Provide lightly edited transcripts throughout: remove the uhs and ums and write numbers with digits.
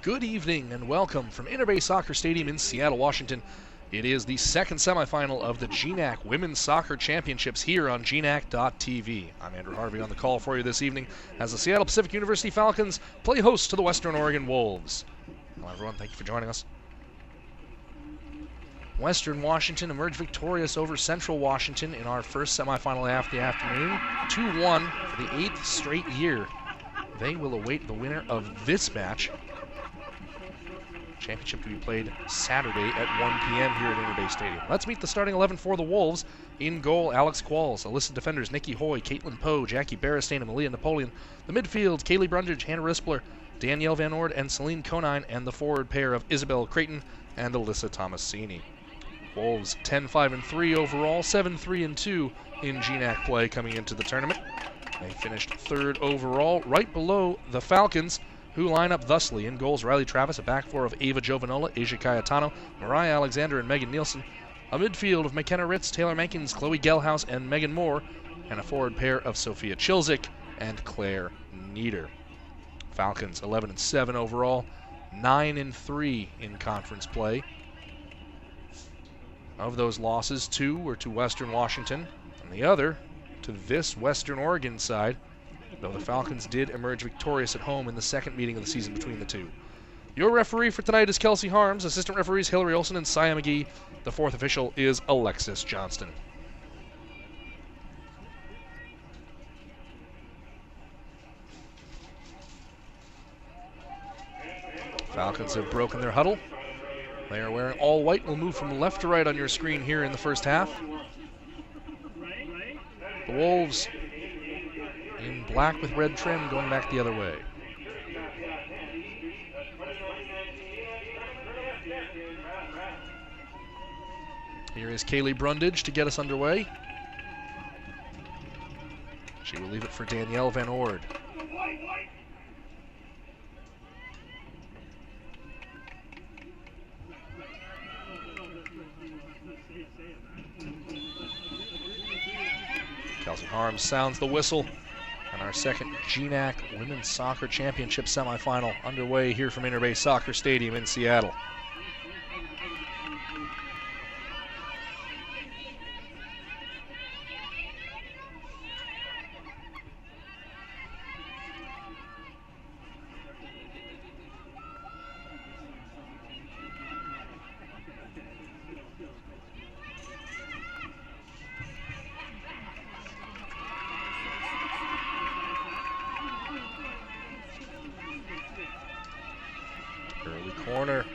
Good evening and welcome from Interbay Stadium in Seattle, Washington. It is the second semifinal of the GNAC Women's Soccer Championships here on GNAC.TV. I'm Andrew Harvey on the call for you this evening as the Seattle Pacific University Falcons play host to the Western Oregon Wolves. Hello everyone, thank you for joining us. Western Washington emerged victorious over Central Washington in our first semifinal of the afternoon, 2-1 for the 8th straight year. They will await the winner of this match. Championship to be played Saturday at 1 p.m. here at Interbay Stadium. Let's meet the starting 11 for the Wolves. In goal, Alex Qualls. Illicit defenders, Nikki Hoy, Caitlin Poe, Jackie Barristain, and Malia Napoleon. The midfield, Kaylee Brundage, Hannah Rispler, Danielle Van Ord, and Celine Conine. And the forward pair of Isabel Creighton and Alyssa Tomasini. Wolves 10-5-3 overall, 7-3-2 in GNAC play coming into the tournament. They finished third overall, right below the Falcons, who line up thusly. In goals, Riley Travis, a back four of Ava Jovanola, Asia Cayetano, Mariah Alexander, and Megan Nielsen. A midfield of McKenna Ritz, Taylor Mankins, Chloe Gelhaus, and Megan Moore. And a forward pair of Sophia Chilzik and Claire Nieder. Falcons 11-7 overall, 9-3 in conference play. Of those losses, 2 were to Western Washington, and the other to this Western Oregon side, though the Falcons did emerge victorious at home in the second meeting of the season between the two. Your referee for tonight is Kelsey Harms, assistant referees Hillary Olsen and Saya McGee. The fourth official is Alexis Johnston. Falcons have broken their huddle. They are wearing all white. We'll move from left to right on your screen here in the first half. The Wolves in black with red trim going back the other way. Here is Kaylee Brundage to get us underway. She will leave it for Danielle Van Ord. Kelsey Harms sounds the whistle, and our second GNAC Women's Soccer Championship semifinal underway here from Interbay Stadium in Seattle. Corner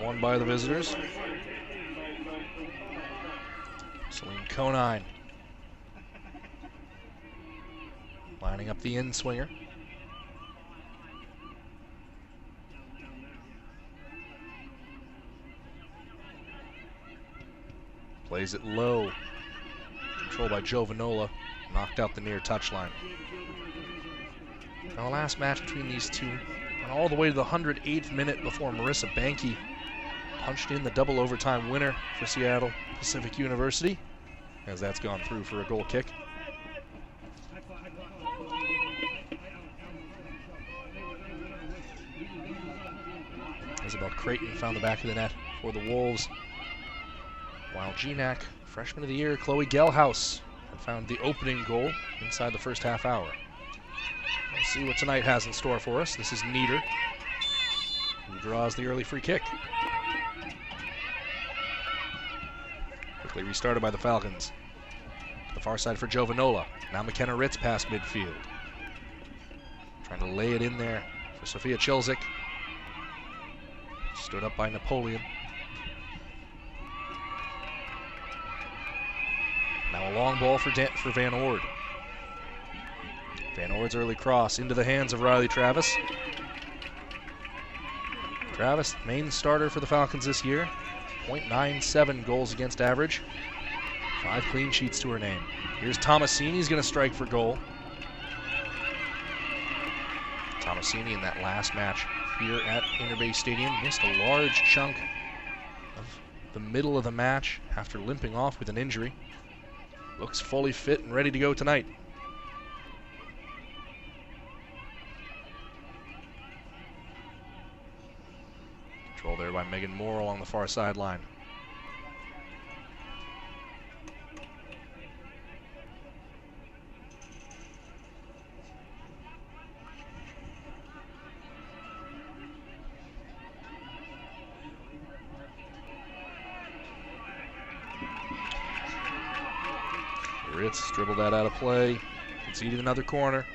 won by the visitors. Celine Conine lining up the in-swinger. Plays it low. Controlled by Jovanola. Knocked out the near touchline. Now the last match between these two, and all the way to the 108th minute before Marissa Banke punched in the double overtime winner for Seattle Pacific University, as that's gone through for a goal kick. Isabel Creighton found the back of the net for the Wolves, while GNAC Freshman of the Year Chloe Gelhaus had found the opening goal inside the first half hour. We'll see what tonight has in store for us. This is Nieder, who draws the early free kick. Quickly restarted by the Falcons. To the far side for Jovanola. Now McKenna Ritz past midfield. Trying to lay it in there for Sophia Chilzik. Stood up by Napoleon. Now a long ball for Van Ord. Van Ord's early cross into the hands of Riley Travis. Travis, main starter for the Falcons this year. .97 goals against average. 5 clean sheets to her name. Here's Tomasini, he's going to strike for goal. Tomasini in that last match here at Interbay Stadium missed a large chunk of the middle of the match after limping off with an injury. Looks fully fit and ready to go tonight. by Megan Moore along the far sideline. Ritz dribbled that out of play, conceded another corner.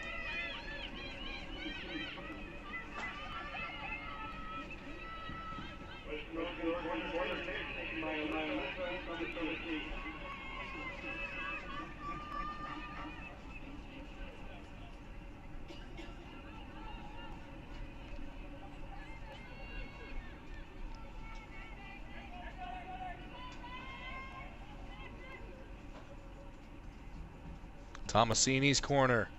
Tomasini's corner.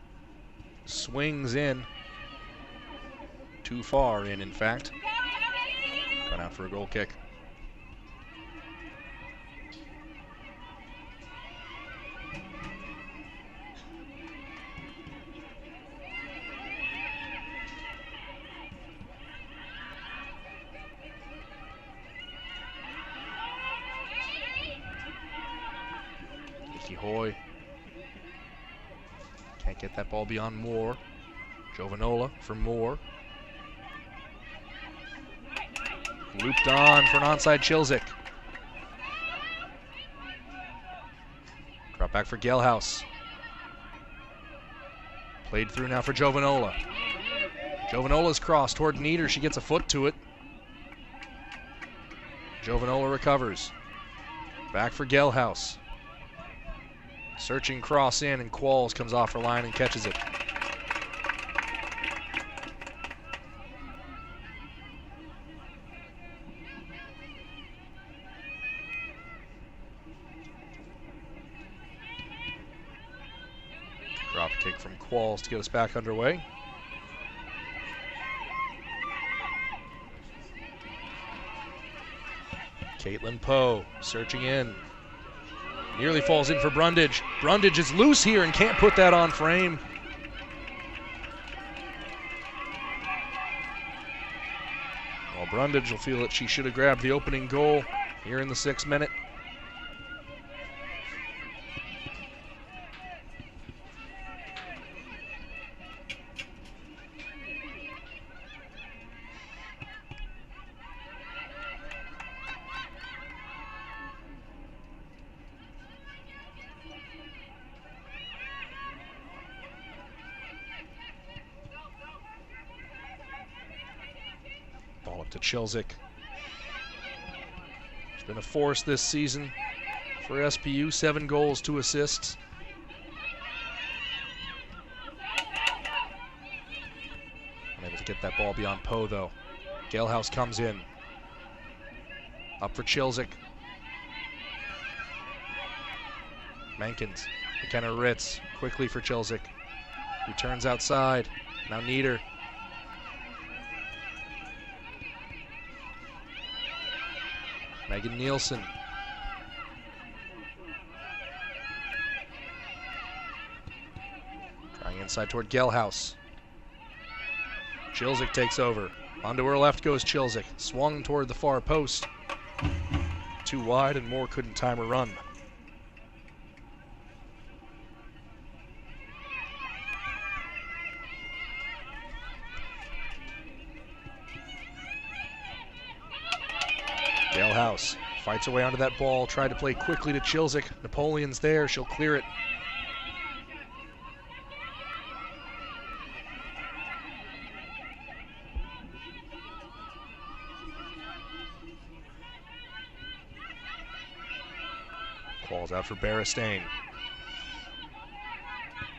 Swings in. Too far in fact. Gone out for a goal kick. Nikki Hoy. Can't get that ball beyond Moore. Jovanola for Moore. Looped on for an onside Chilzik. Drop back for Gelhaus. Played through now for Jovanola. Jovanola's cross toward Nieder. She gets a foot to it. Jovanola recovers. Back for Gelhaus. Searching cross in, and Qualls comes off her line and catches it. Drop kick from Qualls to get us back underway. Caitlin Poe searching in. Nearly falls in for Brundage. Brundage is loose here and can't put that on frame. Well, Brundage will feel that she should have grabbed the opening goal here in the 6th minute. Ball up to Chilzik. It's been a force this season for SPU. 7 goals, 2 assists. Unable to get that ball beyond Poe, though. Gelhaus comes in. Up for Chilzik. Mankins. McKenna Ritz. Quickly for Chilzik. He turns outside. Now Nieder. Megan Nielsen. Trying inside toward Gelhaus. Chilzik takes over. Onto her left goes Chilzik. Swung toward the far post. Too wide, and Moore couldn't time her run. Gelhaus fights her way onto that ball. Tried to play quickly to Chilzik. Napoleon's there. She'll clear it. Calls out for Beristain.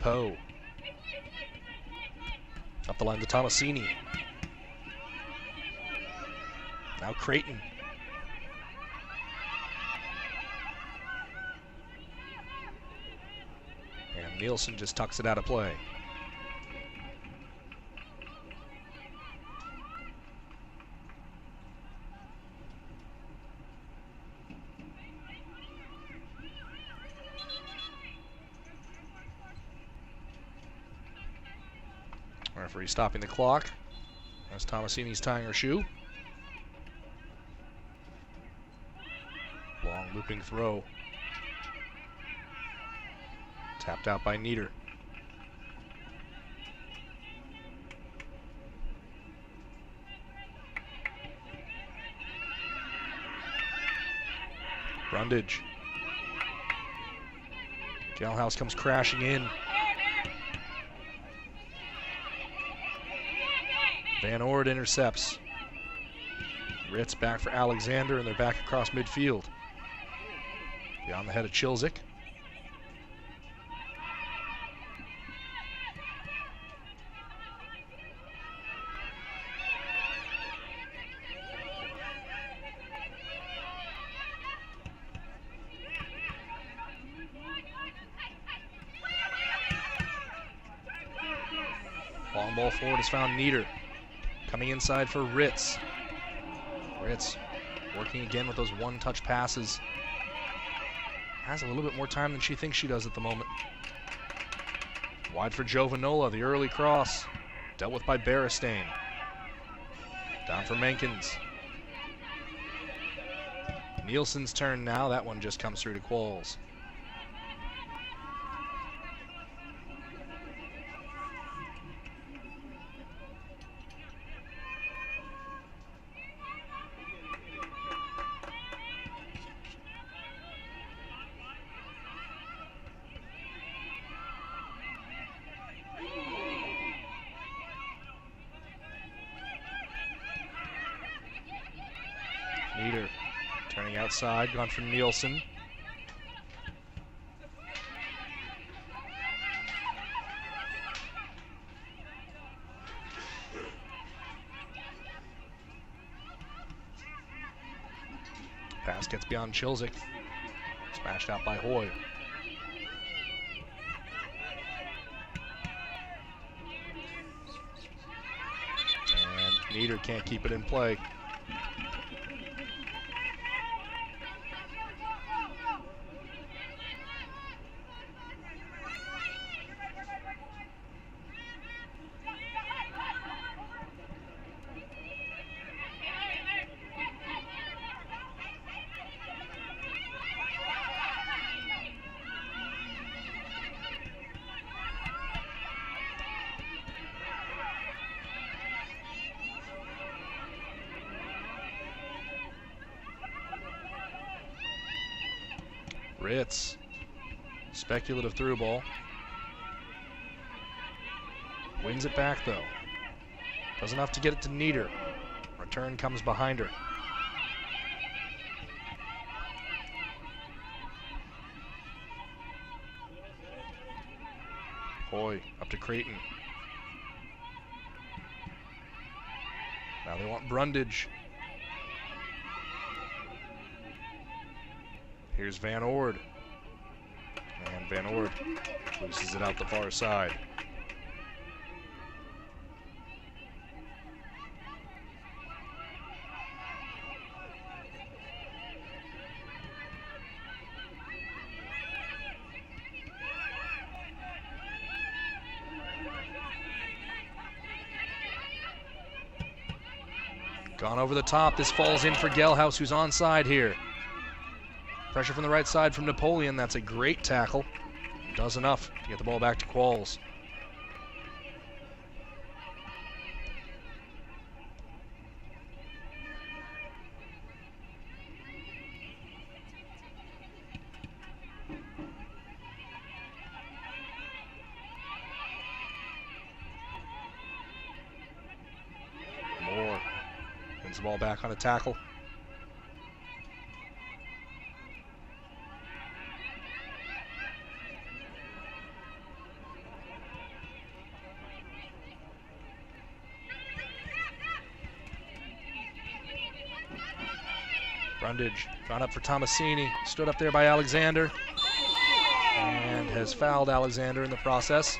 Poe. Up the line to Tomasini. Now Creighton. And Nielsen just tucks it out of play. Referee stopping the clock as Tomasini's tying her shoe. Looping throw. Tapped out by Nieder. Brundage. Galhouse comes crashing in. Van Ord intercepts. Ritz back for Alexander, and they're back across midfield. Beyond the head of Chilzik. Long ball forward has found Nieder. Coming inside for Ritz. Ritz working again with those one-touch passes. Has a little bit more time than she thinks she does at the moment. Wide for Jovanola, the early cross. Dealt with by Beristain. Down for Menkins. Nielsen's turn now. That one just comes through to Qualls. Nieder turning outside, gone for Nielsen. Pass gets beyond Chilzik. Smashed out by Hoy. And Nieder can't keep it in play. Ritz, speculative through ball. Wins it back though. Does enough to get it to Nieder. Return comes behind her. Hoy up to Creighton. Now they want Brundage. Here's Van Ord. And Van Ord loses it out the far side. Gone over the top. This falls in for Gelhaus, who's onside here. Pressure from the right side from Napoleon. That's a great tackle. Does enough to get the ball back to Qualls. Moore wins the ball back on a tackle. Brundage drawn up for Tomasini, stood up there by Alexander, and has fouled Alexander in the process.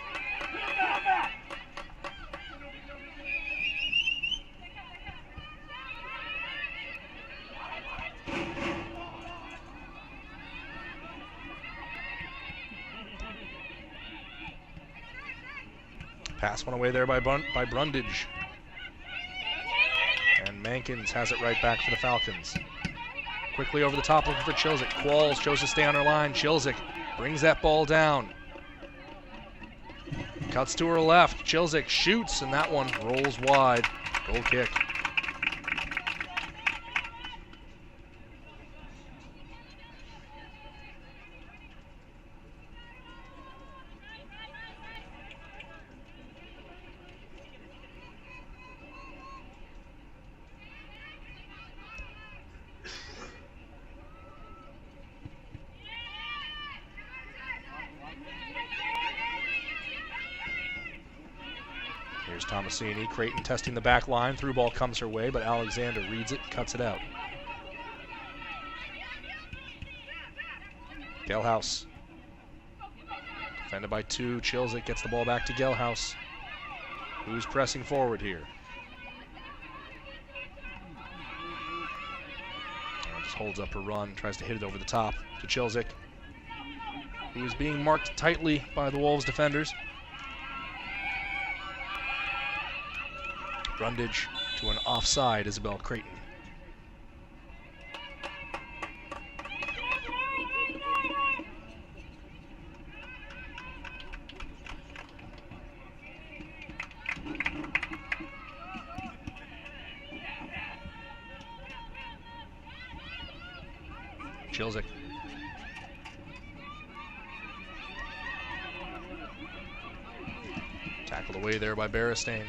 Pass one away there by Brundage. And Mankins has it right back for the Falcons. Quickly over the top looking for Chilzik. Qualls chose to stay on her line. Chilzik brings that ball down. Cuts to her left. Chilzik shoots, and that one rolls wide. Goal kick. Here's Tomasini. Creighton testing the back line. Through ball comes her way, but Alexander reads it, cuts it out. Gelhaus. Defended by 2. Chilzik gets the ball back to Gelhaus. Who's pressing forward here? And just holds up her run, tries to hit it over the top to Chilzik, who is being marked tightly by the Wolves defenders. Brundage to an offside Isabel Creighton. Chilzik. Tackled away there by Beristain.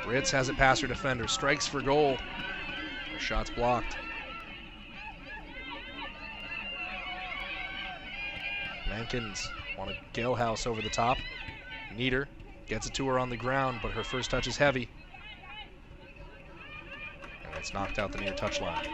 Ritz has it past her defender, strikes for goal. Her shot's blocked. Mankins wanted Gelhaus over the top. Nieder gets it to her on the ground, but her first touch is heavy. And it's knocked out the near touchline.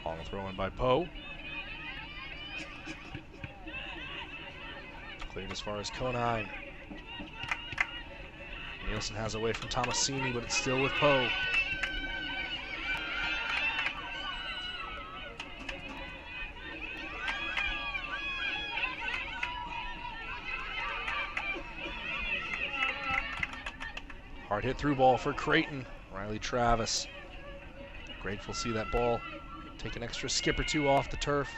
Long throw in by Poe. Cleared as far as Conine. Nielsen has away from Tomasini, but it's still with Poe. Hard hit through ball for Creighton. Riley Travis. Grateful to see that ball take an extra skip or two off the turf.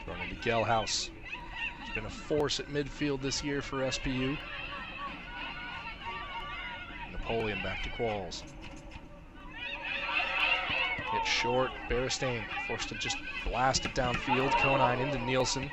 Thrown into Gelhaus. He's been a force at midfield this year for SPU. Napoleon back to Qualls. Hit short. Beristain forced to just blast it downfield. Conine into Nielsen.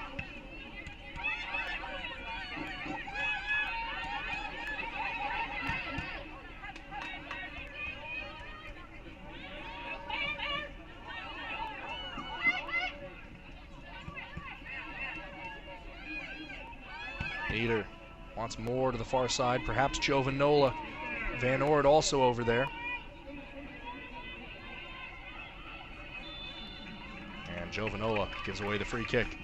Nieder wants more to the far side. Perhaps Jovanola. Van Ord also over there. And Jovanola gives away the free kick.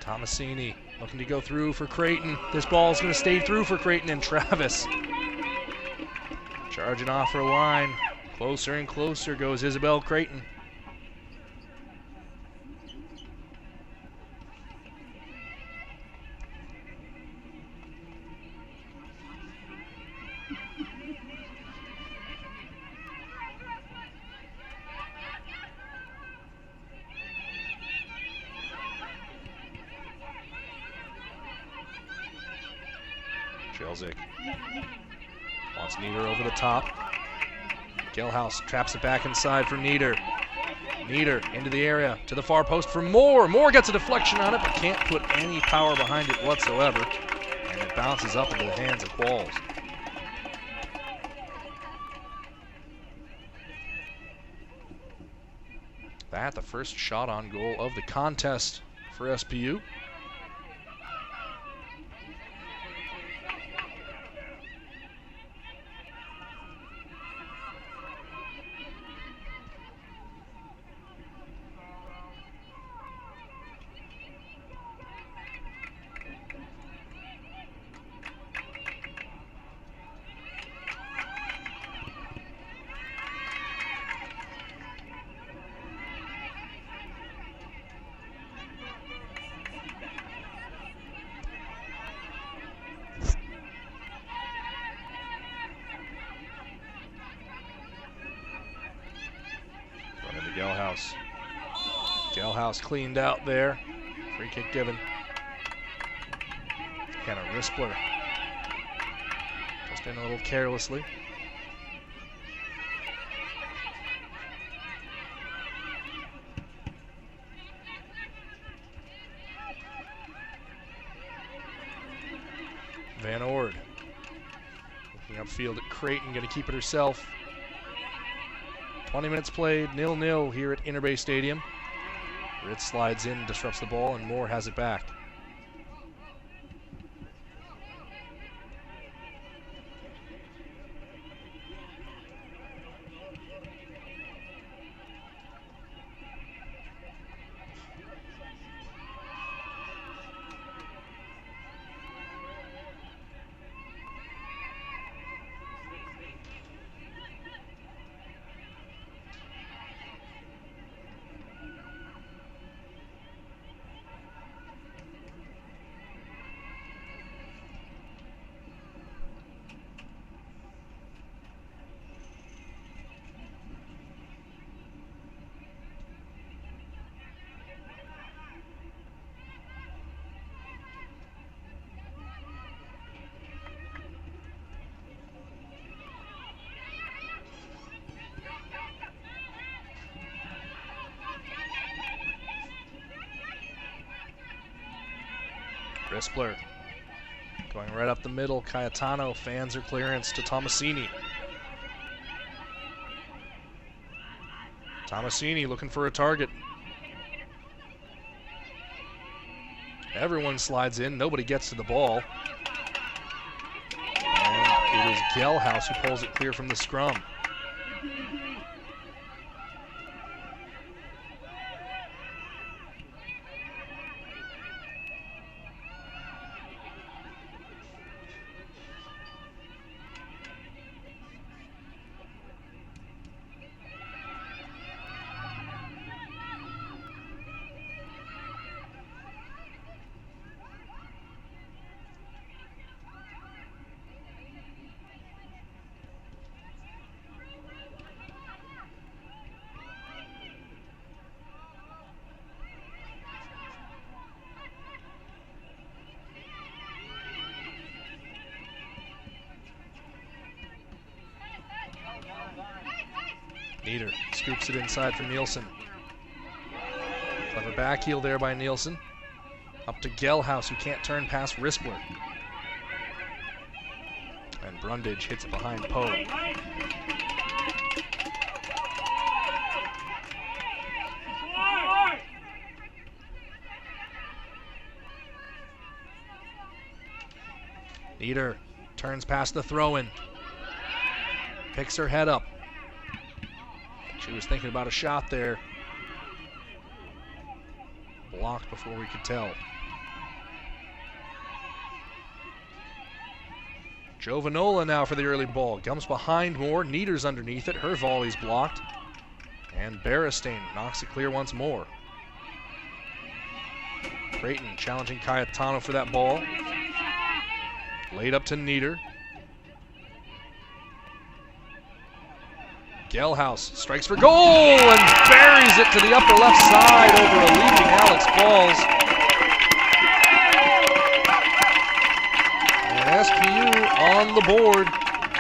Tomasini looking to go through for Creighton. This ball is going to stay through for Creighton, and Travis charging off her line. Closer and closer goes Isabel Creighton. Jelzik wants Nieder over the top. Gelhaus traps it back inside for Nieder. Nieder into the area to the far post for Moore. Moore gets a deflection on it but can't put any power behind it whatsoever. And it bounces up into the hands of Qualls. That the first shot on goal of the contest for SPU. Gelhaus. Gelhaus cleaned out there. Free kick given. Hannah Rispler just in a little carelessly. Van Ord looking upfield at Creighton, going to keep it herself. 20 minutes played, 0-0 here at Interbay Stadium. Ritz slides in, disrupts the ball, and Moore has it back. Rispler going right up the middle. Cayetano fans her clearance to Tomasini. Tomasini looking for a target. Everyone slides in. Nobody gets to the ball. And it is Gelhaus who pulls it clear from the scrum. Nieder scoops it inside for Nielsen. Clever back heel there by Nielsen. Up to Gelhaus, who can't turn past Rispler. And Brundage hits it behind Poe. Nieder turns past the throw-in. Picks her head up. She was thinking about a shot there. Blocked before we could tell. Jovanola now for the early ball. Comes behind more. Nieder's underneath it. Her volley's blocked. And Berestein knocks it clear once more. Creighton challenging Cayetano for that ball. Laid up to Nieder. Gelhaus strikes for goal and buries it to the upper left side over a leaping Alex Qualls. And SPU on the board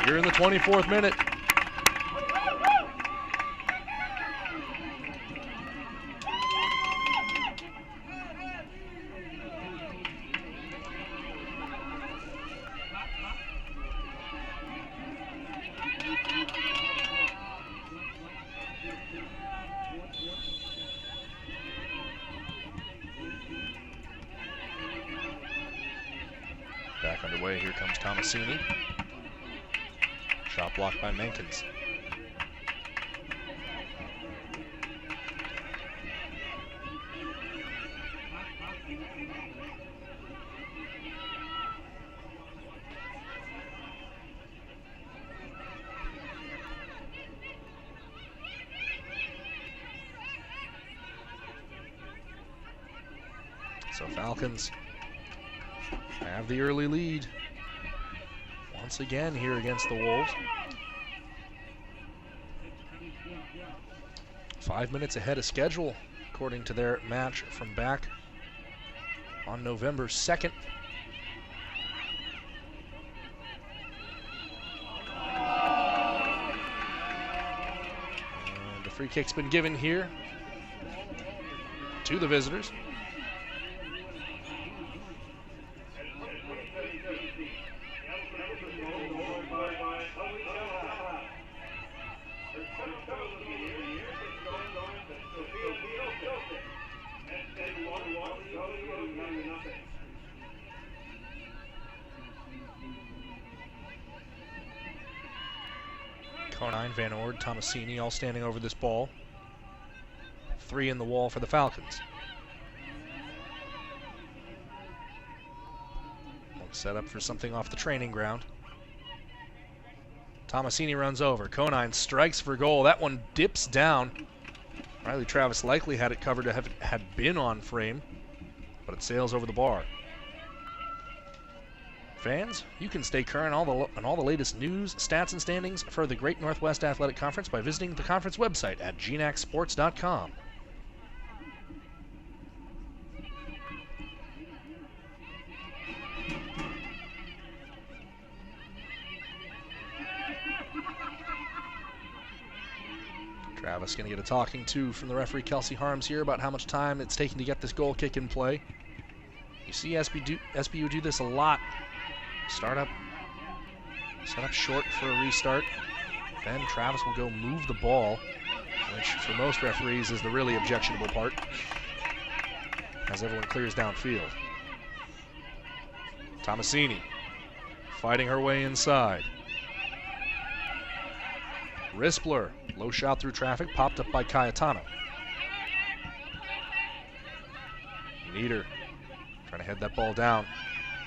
here in the 24th minute. Back underway, here comes Tomasini. Shot blocked by Menkins. So Falcons have the early lead once again here against the Wolves. 5 minutes ahead of schedule, according to their match from back on November 2nd. And the free kick's been given here to the visitors. Conine, Van Ord, Tomasini all standing over this ball. 3 in the wall for the Falcons. Set up for something off the training ground. Tomasini runs over. Conine strikes for goal. That one dips down. Riley Travis likely had it covered if it had been on frame, but it sails over the bar. Fans, you can stay current on all the latest news, stats, and standings for the Great Northwest Athletic Conference by visiting the conference website at gnacsports.com. Travis going to get a talking to from the referee Kelsey Harms here about how much time it's taking to get this goal kick in play. You see SBU do this a lot. Start up, set up short for a restart. Then Travis will go move the ball, which for most referees is the really objectionable part, as everyone clears downfield. Tomasini fighting her way inside. Rispler, low shot through traffic, popped up by Cayetano. Nieder trying to head that ball down.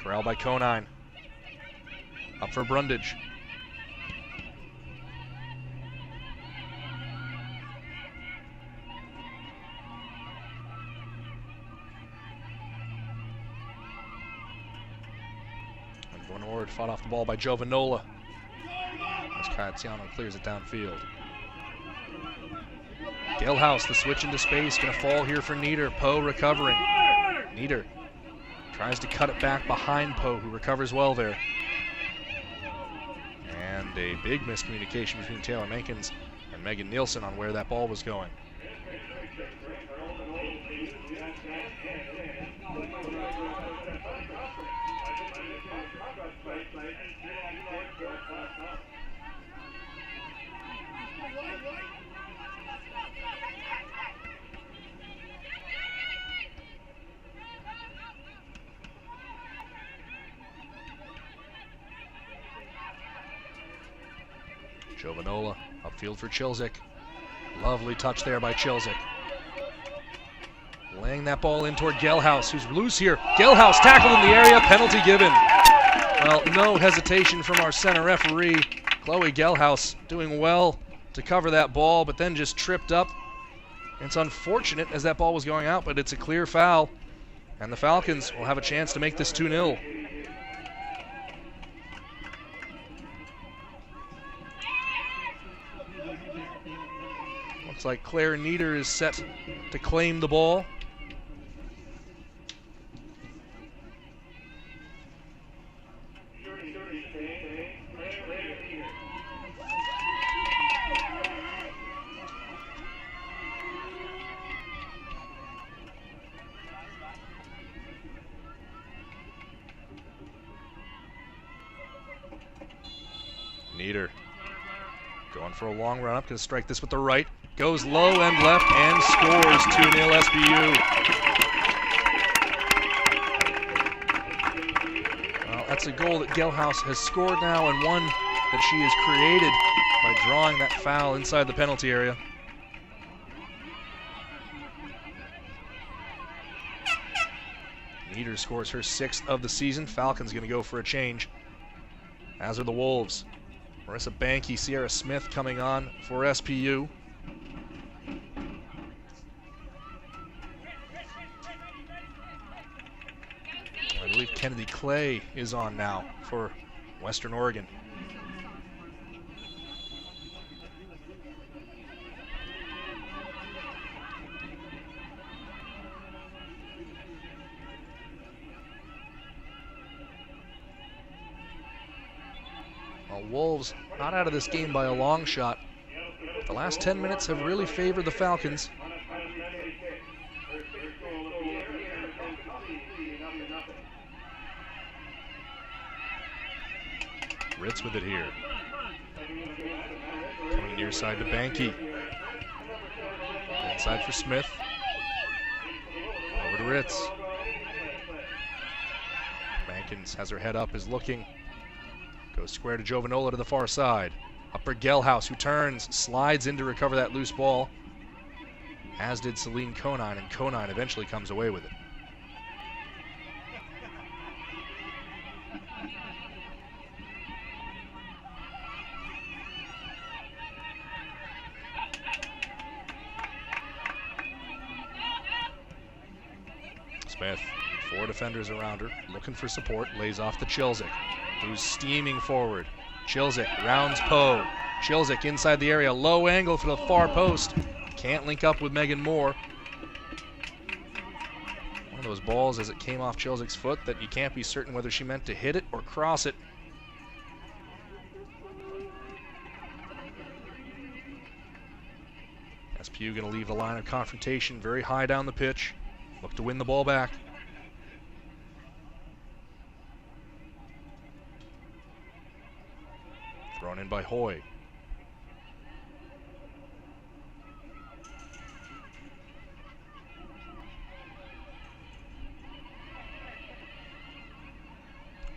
Corralled by Conine. Up for Brundage. And Van Ord fought off the ball by Jovanola as Cayetano clears it downfield. Gelhaus, the switch into space, going to fall here for Nieder. Poe recovering. Nieder tries to cut it back behind Poe, who recovers well there. And a big miscommunication between Taylor Menkins and Megan Nielsen on where that ball was going. Jovanola upfield for Chilzik. Lovely touch there by Chilzik. Laying that ball in toward Gelhaus, who's loose here. Gelhaus tackled in the area, penalty given. Well, no hesitation from our center referee. Chloe Gelhaus doing well to cover that ball, but then just tripped up. It's unfortunate as that ball was going out, but it's a clear foul. And the Falcons will have a chance to make this 2-0. Looks like Claire Nieder is set to claim the ball. Nieder going for a long run up, going to strike this with the right. Goes low and left and scores 2-0 SBU. Well, that's a goal that Gelhaus has scored now, and one that she has created by drawing that foul inside the penalty area. Nieder scores her 6th of the season. Falcons going to go for a change, as are the Wolves. Marissa Banky, Sierra Smith coming on for SPU. I believe Kennedy Clay is on now for Western Oregon. Wolves not out of this game by a long shot. The last 10 minutes have really favored the Falcons. Ritz with it here. Coming near side to Banky. Inside for Smith. Over to Ritz. Bankins has her head up, is looking. Goes square to Jovanola to the far side. Up for Gelhaus, who turns, slides in to recover that loose ball, as did Celine Conine, and Conine eventually comes away with it. Smith, 4 defenders around her, looking for support, lays off to Chilzik, who's steaming forward. Chilzik rounds Poe. Chilzik inside the area, low angle for the far post. Can't link up with Megan Moore. One of those balls as it came off Chilzik's foot that you can't be certain whether she meant to hit it or cross it. SPU going to leave the line of confrontation very high down the pitch. Look to win the ball back. Thrown in by Hoy.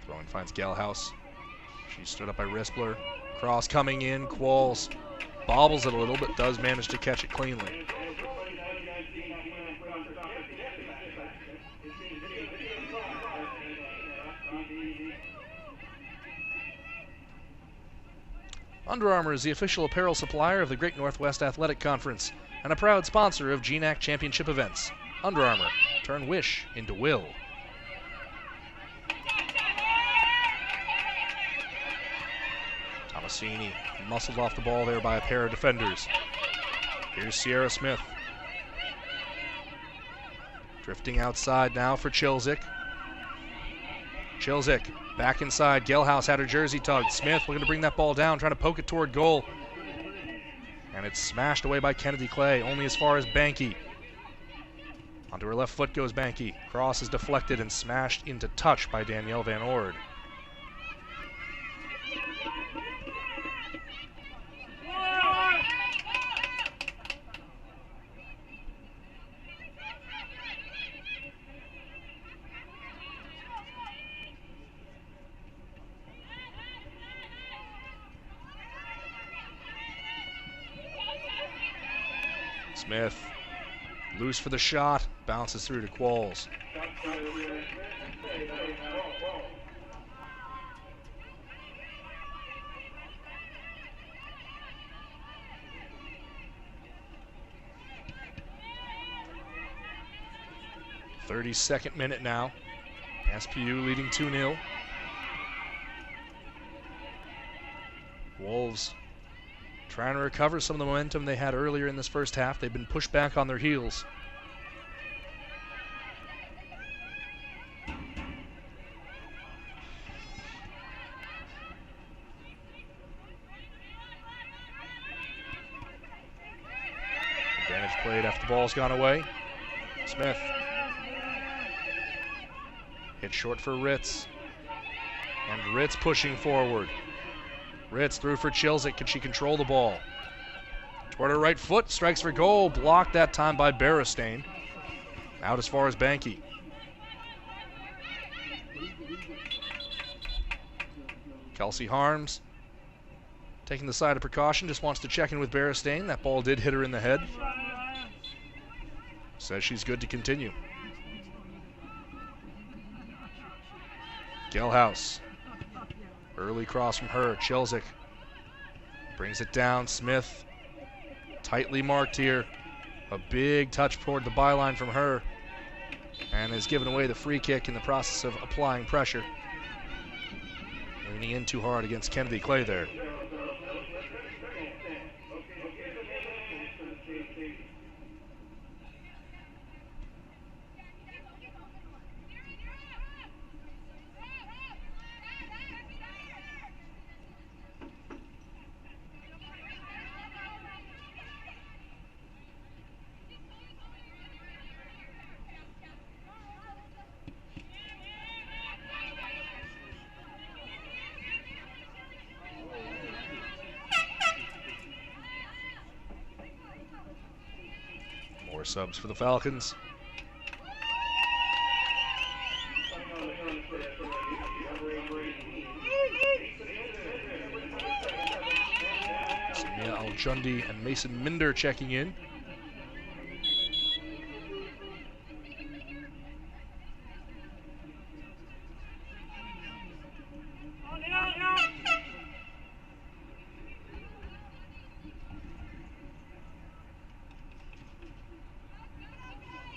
Throw in finds Gelhaus. She stood up by Rispler. Cross coming in. Qualls bobbles it a little, but does manage to catch it cleanly. Under Armour is the official apparel supplier of the Great Northwest Athletic Conference and a proud sponsor of GNAC championship events. Under Armour, turn wish into will. Tomasini muscled off the ball there by a pair of defenders. Here's Sierra Smith. Drifting outside now for Chilzik. Chilzik back inside. Gelhaus had her jersey tugged. Smith looking to bring that ball down, trying to poke it toward goal. And it's smashed away by Kennedy Clay, only as far as Banky. Onto her left foot goes Banky. Cross is deflected and smashed into touch by Danielle Van Ord. Smith, loose for the shot, bounces through to Qualls. 32nd minute now. SPU leading 2-0. Wolves trying to recover some of the momentum they had earlier in this first half. They've been pushed back on their heels. Advantage played after the ball's gone away. Smith. Hit short for Ritz. And Ritz pushing forward. Ritz through for Chilzik. Can she control the ball? Toward her right foot, strikes for goal. Blocked that time by Berestein. Out as far as Banky. Kelsey Harms taking the side of precaution, just wants to check in with Berestein. That ball did hit her in the head. Says she's good to continue. Gelhaus. Early cross from her. Chilzik brings it down. Smith tightly marked here. A big touch toward the byline from her. And has given away the free kick in the process of applying pressure. Leaning in too hard against Kennedy Clay there. More subs for the Falcons. Samia Al-Jundi and Mason Minder checking in.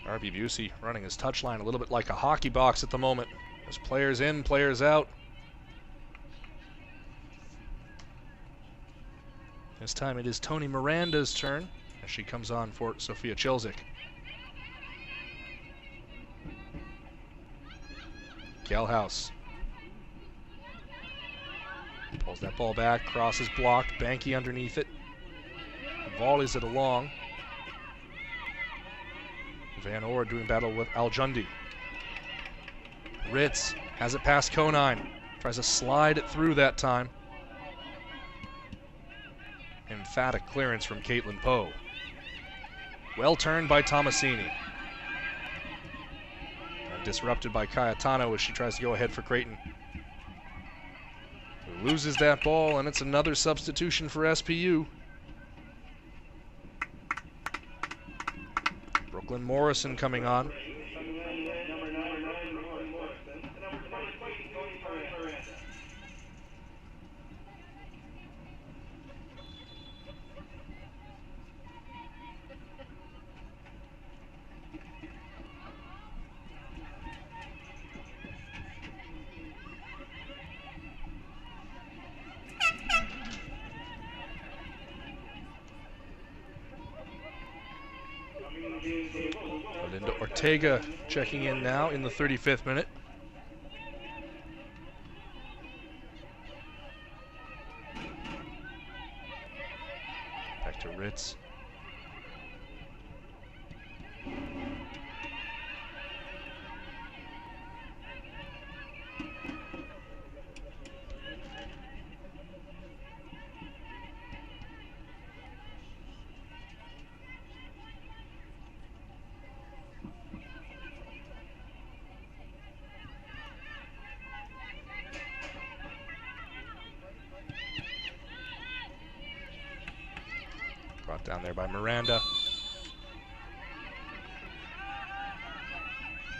Harvey Busey running his touchline a little bit like a hockey box at the moment. There's players in, players out. This time it is Tony Miranda's turn as she comes on for Sophia Chilzik. Gelhaus pulls that ball back, crosses blocked, Banky underneath it. Volleys it along. Van Oor doing battle with Al-Jundi. Ritz has it past Conine. Tries to slide it through that time. Emphatic clearance from Caitlin Poe. Well turned by Tomasini. And disrupted by Cayetano as she tries to go ahead for Creighton. Who loses that ball, and it's another substitution for SPU. Brooklyn Morrison coming on. Linda Ortega checking in now in the 35th minute. Back to Ritz. Brought down there by Miranda.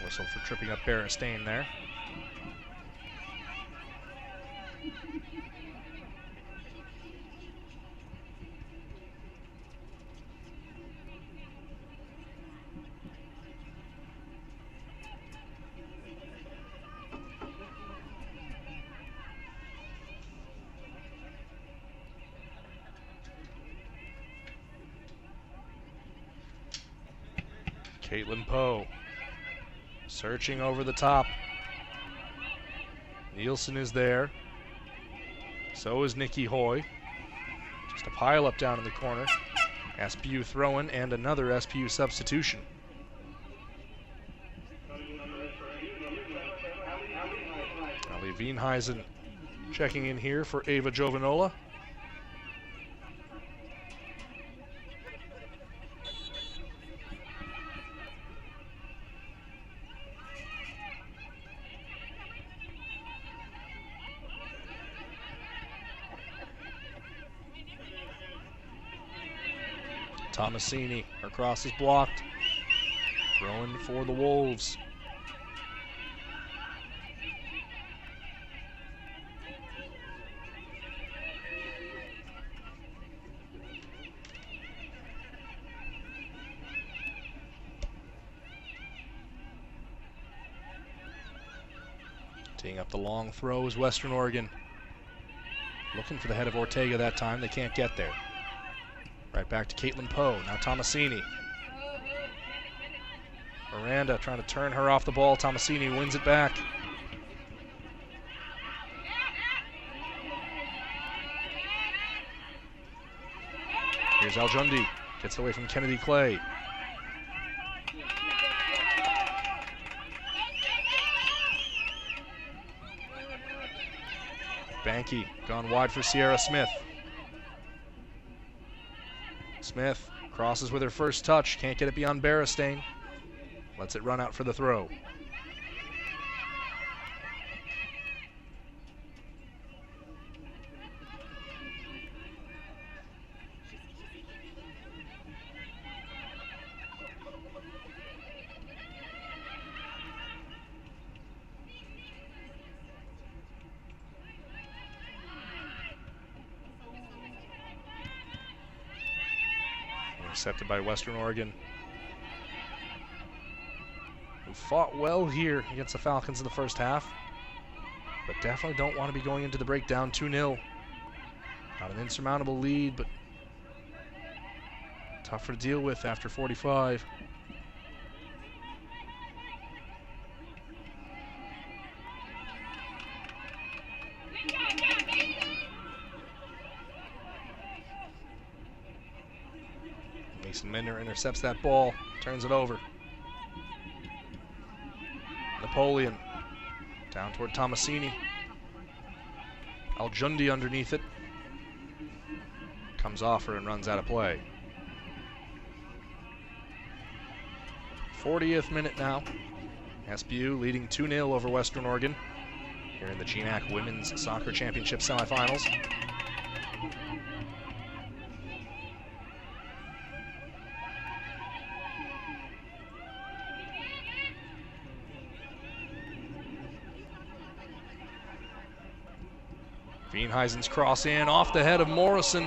Whistle for tripping up Berestein there. Caitlin Poe searching over the top. Nielsen is there. So is Nikki Hoy. Just a pile up down in the corner. SPU throw-in and another SPU substitution. Ali Wienheisen checking in here for Ava Jovanola. Tomasini, her cross is blocked. Throwing for the Wolves. Teeing up the long throw is Western Oregon. Looking for the head of Ortega that time. They can't get there. Right back to Caitlin Poe. Now Tomasini. Miranda trying to turn her off the ball. Tomasini wins it back. Here's Aljundi. Gets away from Kennedy Clay. Banky gone wide for Sierra Smith. Smith crosses with her first touch. Can't get it beyond Berestein. Lets it run out for the throw. Intercepted by Western Oregon, who fought well here against the Falcons in the first half, but definitely don't want to be going into the break down 2-0. Not an insurmountable lead, but tougher to deal with after 45. Mason Minder intercepts that ball, turns it over. Napoleon down toward Tomasini. Aljundi underneath it. Comes off her and runs out of play. 40th minute now. SBU leading 2-0 over Western Oregon here in the GNAC Women's Soccer Championship semifinals. Wienheisen's cross in off the head of Morrison.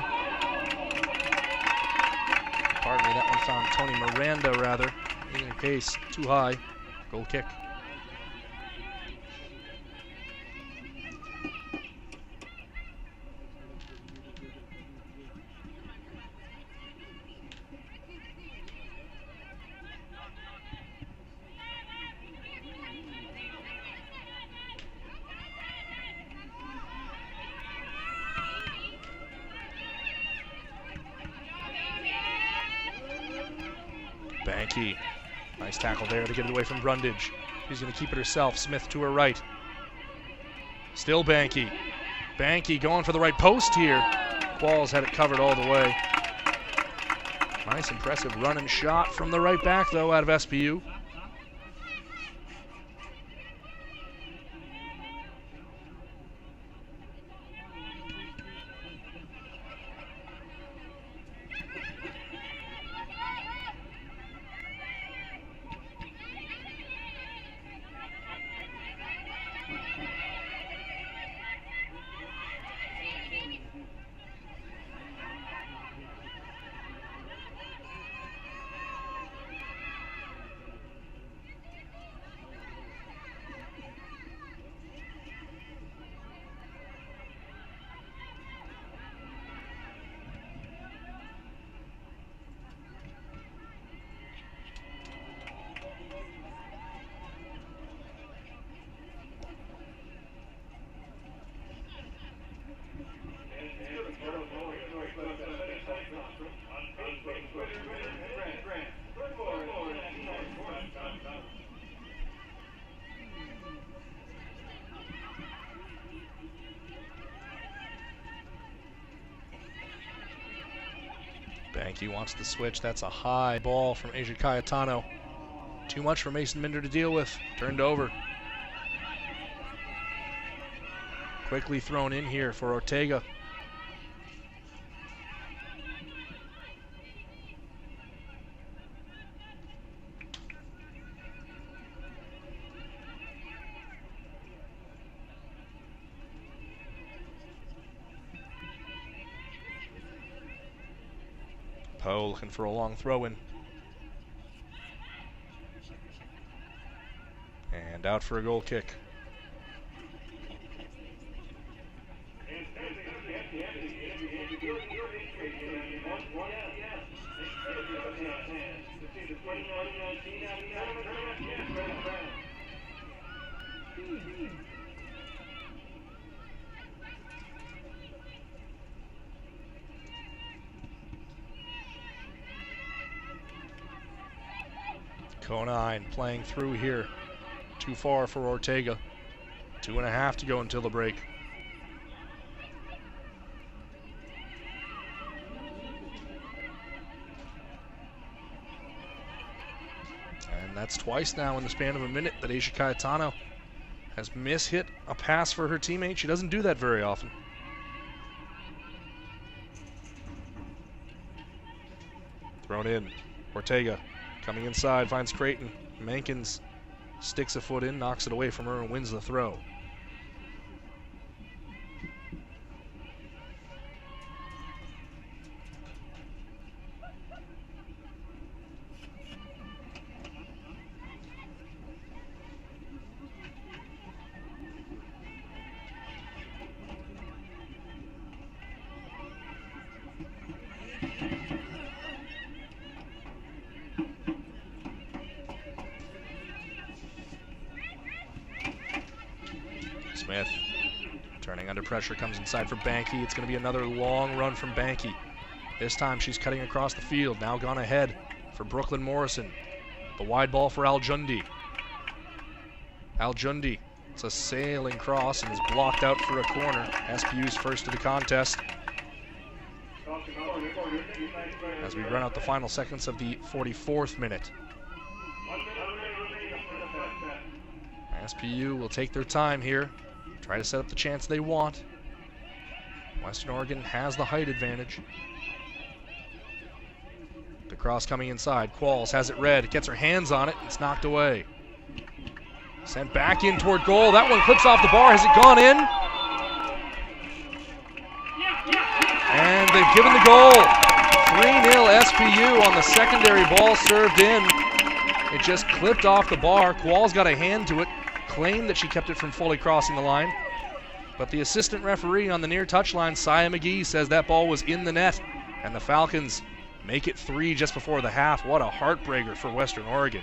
Pardon me, that one found Tony Miranda rather. In the case, too high. Goal kick. Banky, nice tackle there to get it away from Brundage. She's going to keep it herself. Smith to her right. Still Banky. Banky going for the right post here. Qualls had it covered all the way. Nice, impressive run and shot from the right back, though, out of SPU. Banky wants the switch. That's a high ball from Asia Cayetano. Too much for Mason Minder to deal with. Turned over. Quickly thrown in here for Ortega. Poe looking for a long throw-in. And out for a goal kick. Conine playing through here. Too far for Ortega. 2.5 to go until the break. And that's twice now in the span of a minute that Asia Cayetano has mishit a pass for her teammate. She doesn't do that very often. Thrown in. Ortega coming inside, finds Creighton. Mankins sticks a foot in, knocks it away from her, and wins the throw. Smith, turning under pressure, comes inside for Banky. It's going to be another long run from Banky. This time she's cutting across the field, now gone ahead for Brooklyn Morrison. The wide ball for Al-Jundi. Al-Jundi, it's a sailing cross and is blocked out for a corner. SPU's first to the contest. As we run out the final seconds of the 44th minute. SPU will take their time here, try to set up the chance they want. Western Oregon has the height advantage. The cross coming inside. Qualls has it red, gets her hands on it, it's knocked away. Sent back in toward goal. That one clips off the bar. Has it gone in? And they've given the goal. 3-0 SPU on the secondary ball served in. It just clipped off the bar. Qualls got a hand to it, claimed that she kept it from fully crossing the line. But the assistant referee on the near touchline, Sia McGee, says that ball was in the net. And the Falcons make it 3 just before the half. What a heartbreaker for Western Oregon.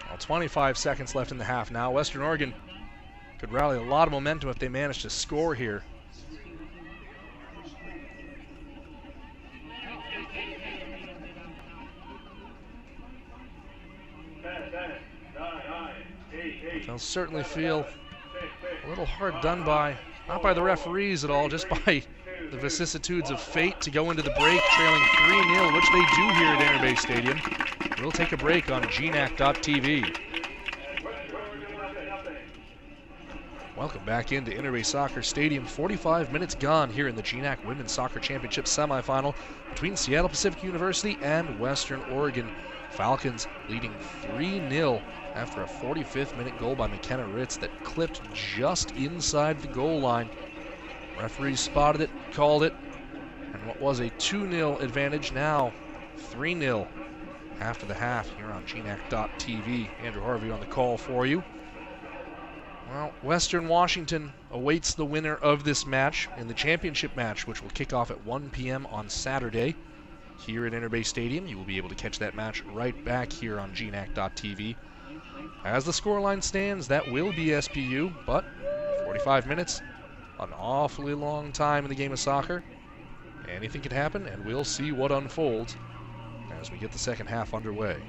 Well, 25 seconds left in the half now. Western Oregon could rally a lot of momentum if they manage to score here. They'll certainly feel a little hard done by, not by the referees at all, just by the vicissitudes of fate to go into the break trailing 3-0, which they do here at Interbay Stadium. We'll take a break on GNAC.tv. Welcome back into Interbay Soccer Stadium. 45 minutes gone here in the GNAC Women's Soccer Championship semifinal between Seattle Pacific University and Western Oregon. Falcons leading 3-0 after a 45th minute goal by McKenna Ritz that clipped just inside the goal line. Referees spotted it, called it, and what was a 2-0 advantage now 3-0 after the half here on GNAC.tv. Andrew Harvey on the call for you. Well, Western Washington awaits the winner of this match in the championship match, which will kick off at 1 p.m. on Saturday here at Interbay Stadium. You will be able to catch that match right back here on GNAC.tv. As the scoreline stands, that will be SPU, but 45 minutes, An awfully long time in the game of soccer. Anything can happen, and we'll see what unfolds as we get the second half underway.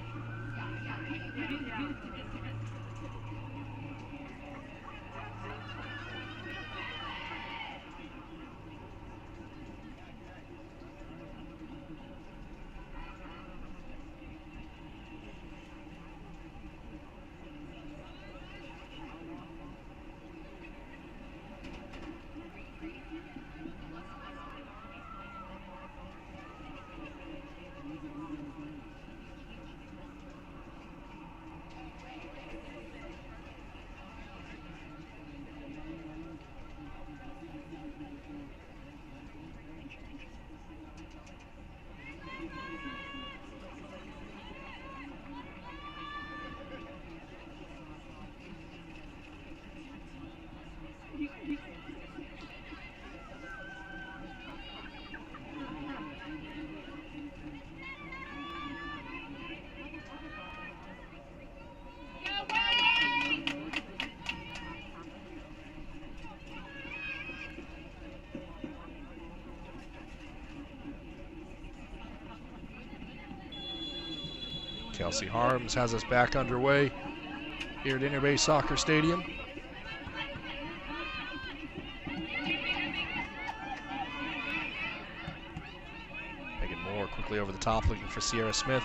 Kelsey Harms has us back underway here at Interbay Soccer Stadium. Megan Moore quickly over the top looking for Sierra Smith.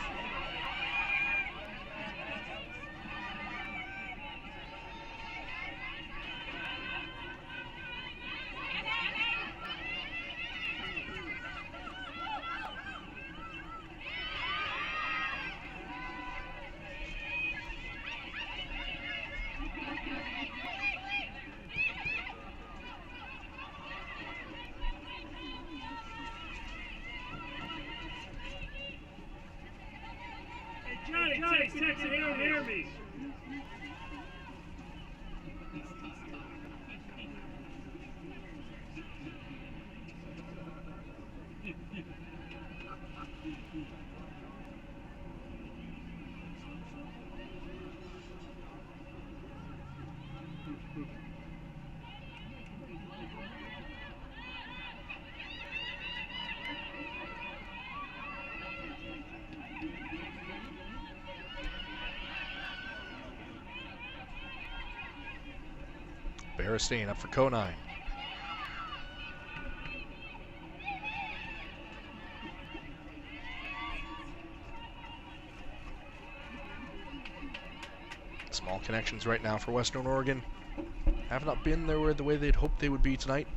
Barristain up for Conine. Small connections right now for Western Oregon. Have not been there the way they'd hoped they would be tonight.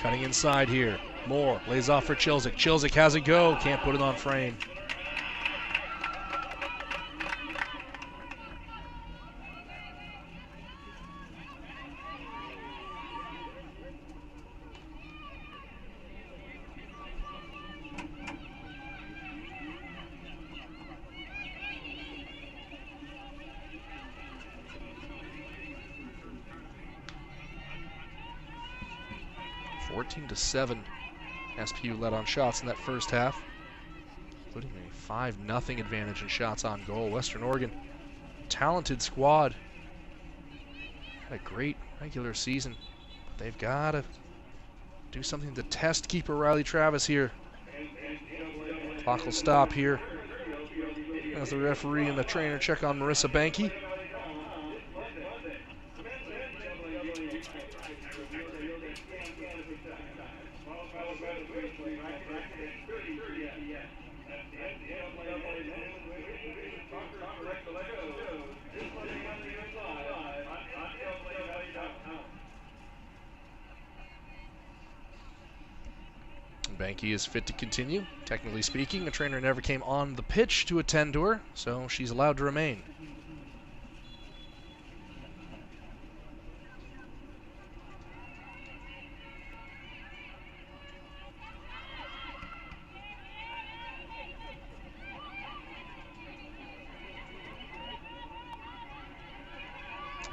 Cutting inside here. Moore lays off for Chilzik. Chilzik has a go. Can't put it on frame. to 7. SPU led on shots in that first half, including a 5-0 advantage in shots on goal. Western Oregon, talented squad, had a great regular season, but they've got to do something to test keeper Riley Travis here. Clock will stop here as the referee and the trainer check on Marissa Banky. Banky is fit to continue. Technically speaking, the trainer never came on the pitch to attend to her, so she's allowed to remain.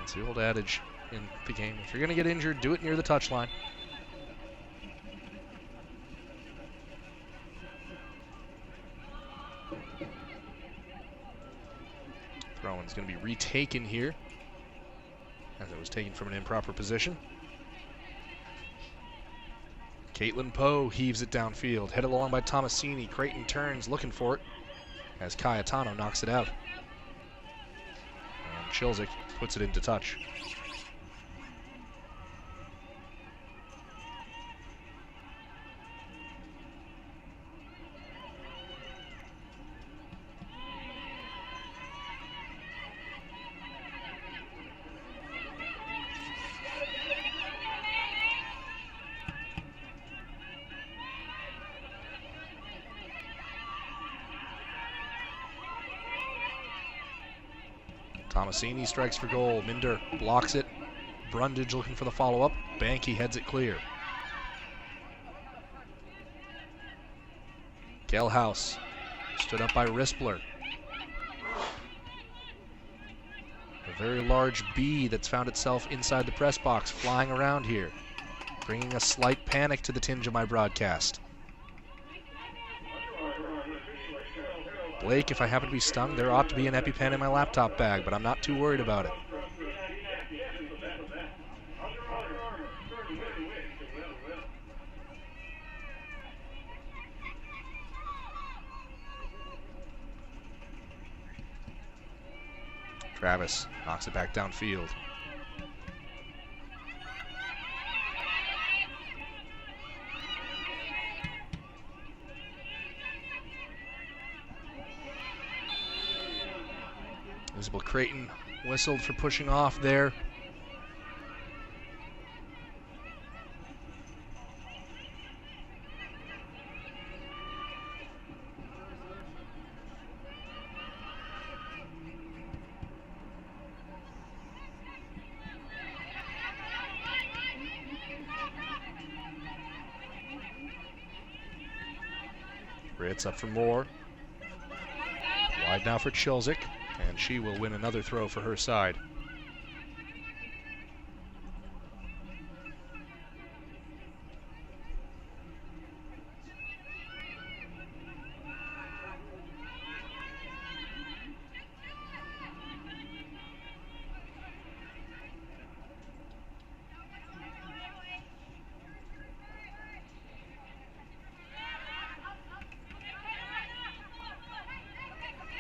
It's the old adage in the game. If you're going to get injured, do it near the touchline. Throw-in's going to be retaken here, as it was taken from an improper position. Caitlin Poe heaves it downfield, headed along by Tomasini. Creighton turns, looking for it, as Cayetano knocks it out. And Chilzik puts it into touch. Tomasini strikes for goal. Minder blocks it. Brundage looking for the follow-up. Banky heads it clear. Gelhaus stood up by Rispler. A very large bee that's found itself inside the press box, flying around here, bringing a slight panic to the tinge of my broadcast. Blake, if I happen to be stung, there ought to be an EpiPen in my laptop bag, but I'm not too worried about it. Travis knocks it back downfield. Elizabeth Creighton whistled for pushing off there. Ritz up for more. Wide now for Chilzik, and she will win another throw for her side.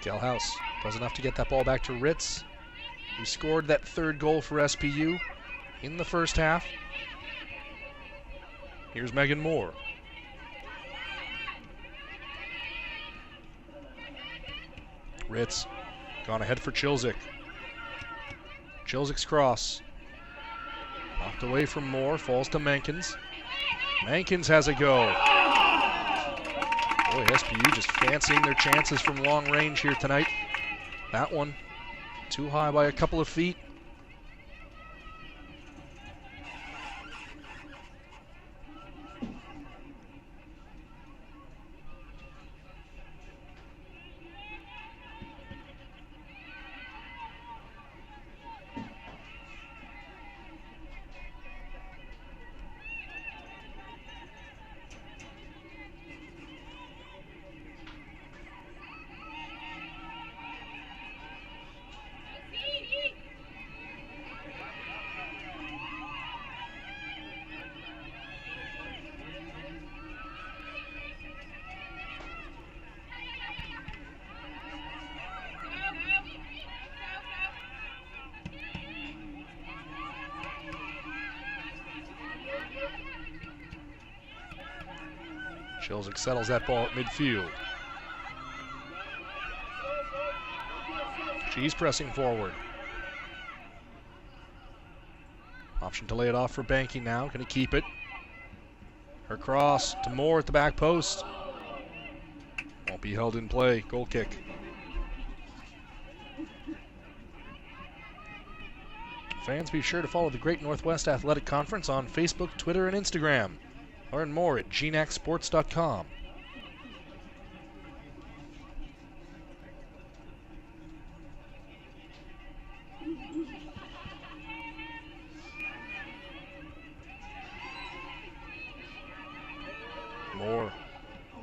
Gelhaus does enough to get that ball back to Ritz, who scored that third goal for SPU in the first half. Here's Megan Moore. Ritz gone ahead for Chilzik. Chilzik's cross. Knocked away from Moore, falls to Mankins. Mankins has a go. Boy, SPU just fancying their chances from long range here tonight. That one too high by a couple of feet. Chilzik settles that ball at midfield. She's pressing forward. Option to lay it off for Banky now. Going to keep it. Her cross to Moore at the back post. Won't be held in play. Goal kick. Fans, be sure to follow the Great Northwest Athletic Conference on Facebook, Twitter, and Instagram. Learn more at GNACsports.com.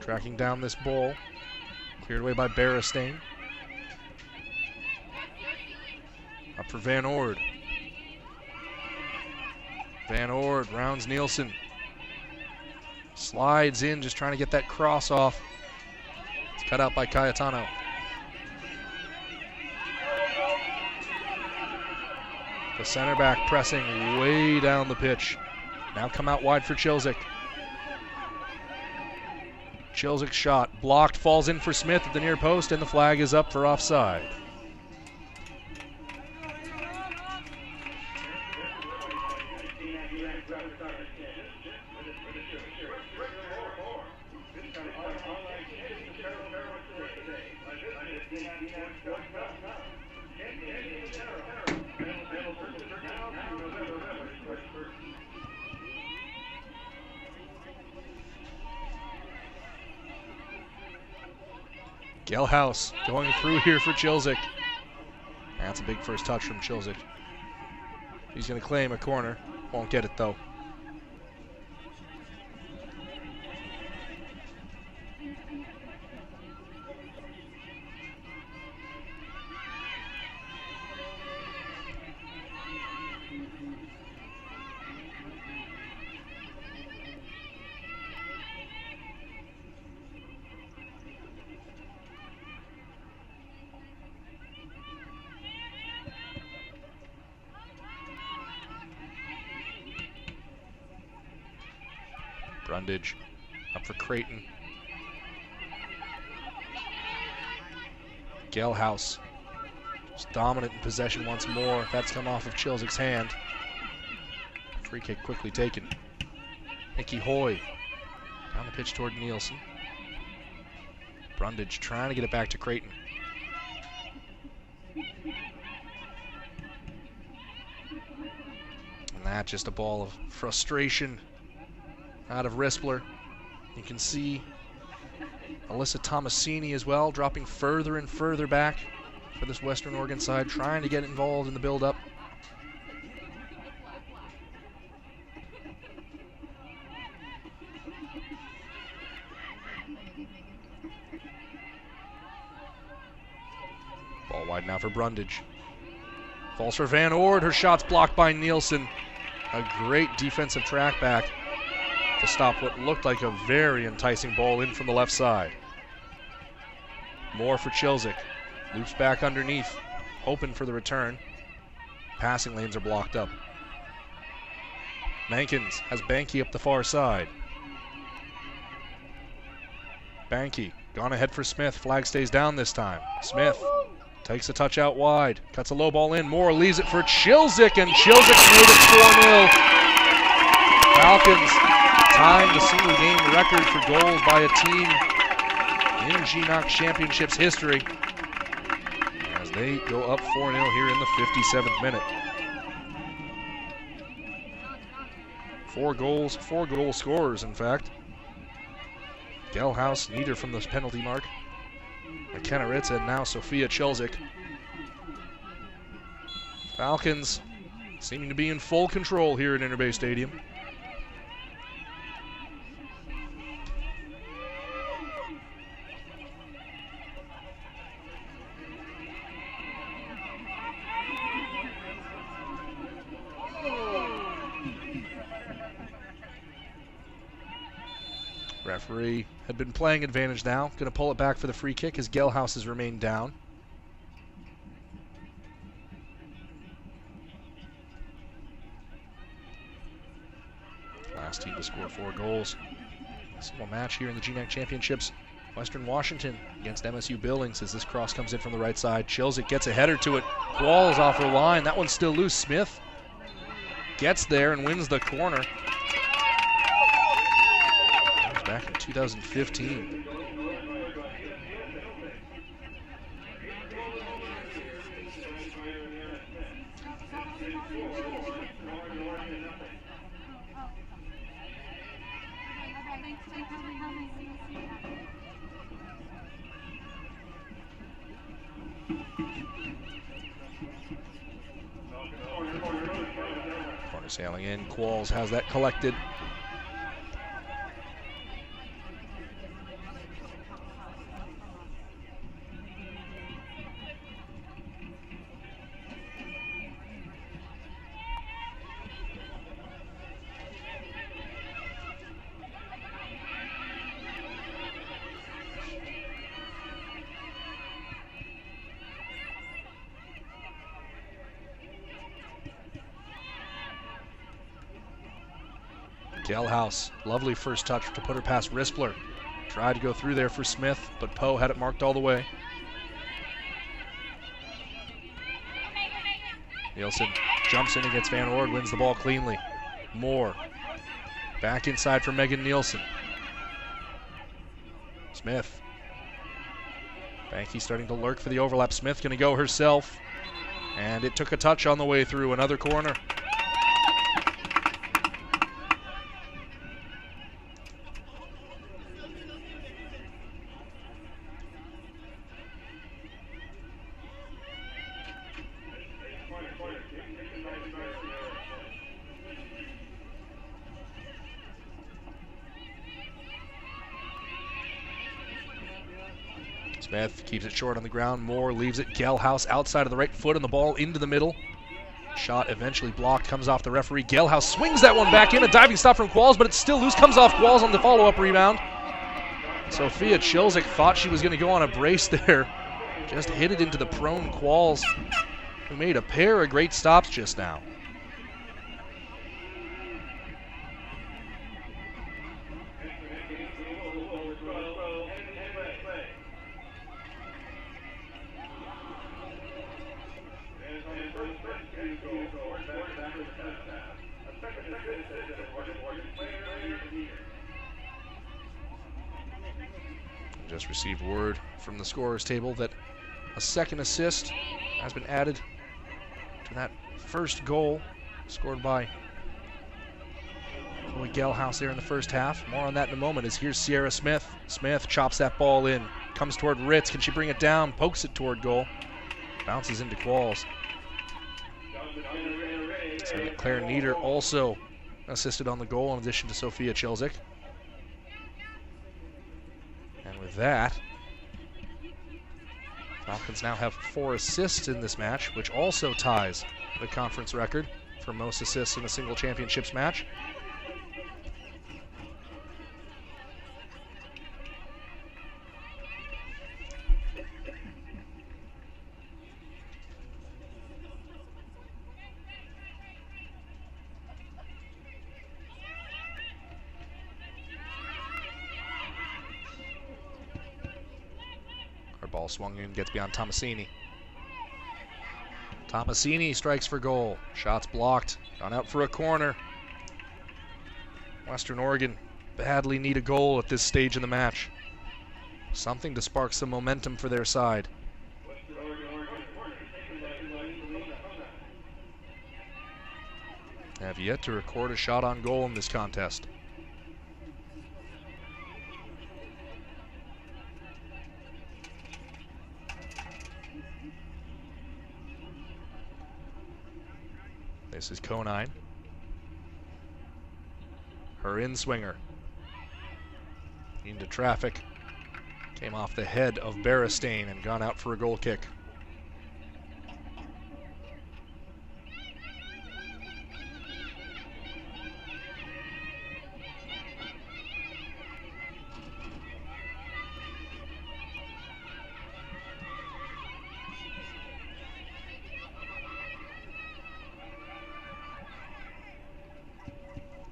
Tracking down this ball. Cleared away by Berestein. Up for Van Ord. Van Ord rounds Nielsen. Slides in, just trying to get that cross off. It's cut out by Cayetano. The center back pressing way down the pitch. Now come out wide for Chilzik. Chilzik's shot blocked, falls in for Smith at the near post, and the flag is up for offside. Gelhaus going through here for Chilzik. That's a big first touch from Chilzik. He's going to claim a corner. Won't get it though. Brundage up for Creighton. Gelhaus just dominant in possession once more. That's come off of Chilzik's hand. Free kick quickly taken. Nicky Hoy down the pitch toward Nielsen. Brundage trying to get it back to Creighton. And that's just a ball of frustration out of Rispler. You can see Alyssa Tomasini as well, dropping further and further back for this Western Oregon side, trying to get involved in the build-up. Ball wide now for Brundage. Falls for Van Ord. Her shot's blocked by Nielsen. A great defensive track back to stop what looked like a very enticing ball in from the left side. More for Chilzik. Loops back underneath, hoping for the return. Passing lanes are blocked up. Mankins has Banky up the far side. Banky gone ahead for Smith. Flag stays down this time. Smith takes a touch out wide. Cuts a low ball in. Moore leaves it for Chilzik, and Chilzik made it 4-0. Falcons tying the single game record for goals by a team in GNAC Championships history as they go up 4-0 here in the 57th minute. 4 goals, 4 goal scorers, in fact. Gelhaus, neither from the penalty mark. McKenna Ritz and now Sophia Chilzik. Falcons seeming to be in full control here at Interbay Stadium. Referee had been playing advantage now. Going to pull it back for the free kick as Gelhaus has remained down. Last team to score 4 goals. Single match here in the GNAC Championships. Western Washington against MSU Billings as this cross comes in from the right side. Chilzik gets a header to it. Qualls off her line. That one's still loose. Smith gets there and wins the corner. Back in 2015. Corner sailing in. Qualls has that collected. Gelhaus, lovely first touch to put her past Rispler. Tried to go through there for Smith, but Poe had it marked all the way. Nielsen jumps in against Van Ord, wins the ball cleanly. Moore, back inside for Megan Nielsen. Smith. Banky starting to lurk for the overlap. Smith going to go herself. And it took a touch on the way through. Another corner. Smith keeps it short on the ground. Moore leaves it. Gelhaus outside of the right foot and the ball into the middle. Shot eventually blocked, comes off the referee. Gelhaus swings that one back in. A diving stop from Qualls, but it's still loose. Comes off Qualls on the follow-up rebound. Sophia Chilzik thought she was going to go on a brace there. Just hit it into the prone Qualls, who made a pair of great stops just now. Just received word from the scorer's table that a second assist has been added to that first goal scored by Chloe Gelhaus there in the first half. More on that in a moment as here's Sierra Smith. Smith chops that ball in, comes toward Ritz. Can she bring it down? Pokes it toward goal. Bounces into Qualls. So Claire Nieder also assisted on the goal in addition to Sophia Chilzik. And with that, Falcons now have 4 assists in this match, which also ties the conference record for most assists in a single championships match. Ball swung in, gets beyond Tomasini. Tomasini strikes for goal. Shots blocked. Gone out for a corner. Western Oregon badly need a goal at this stage in the match. Something to spark some momentum for their side. Have yet to record a shot on goal in this contest. This is Conine. Her in-swinger. Into traffic. Came off the head of Berestein and gone out for a goal kick.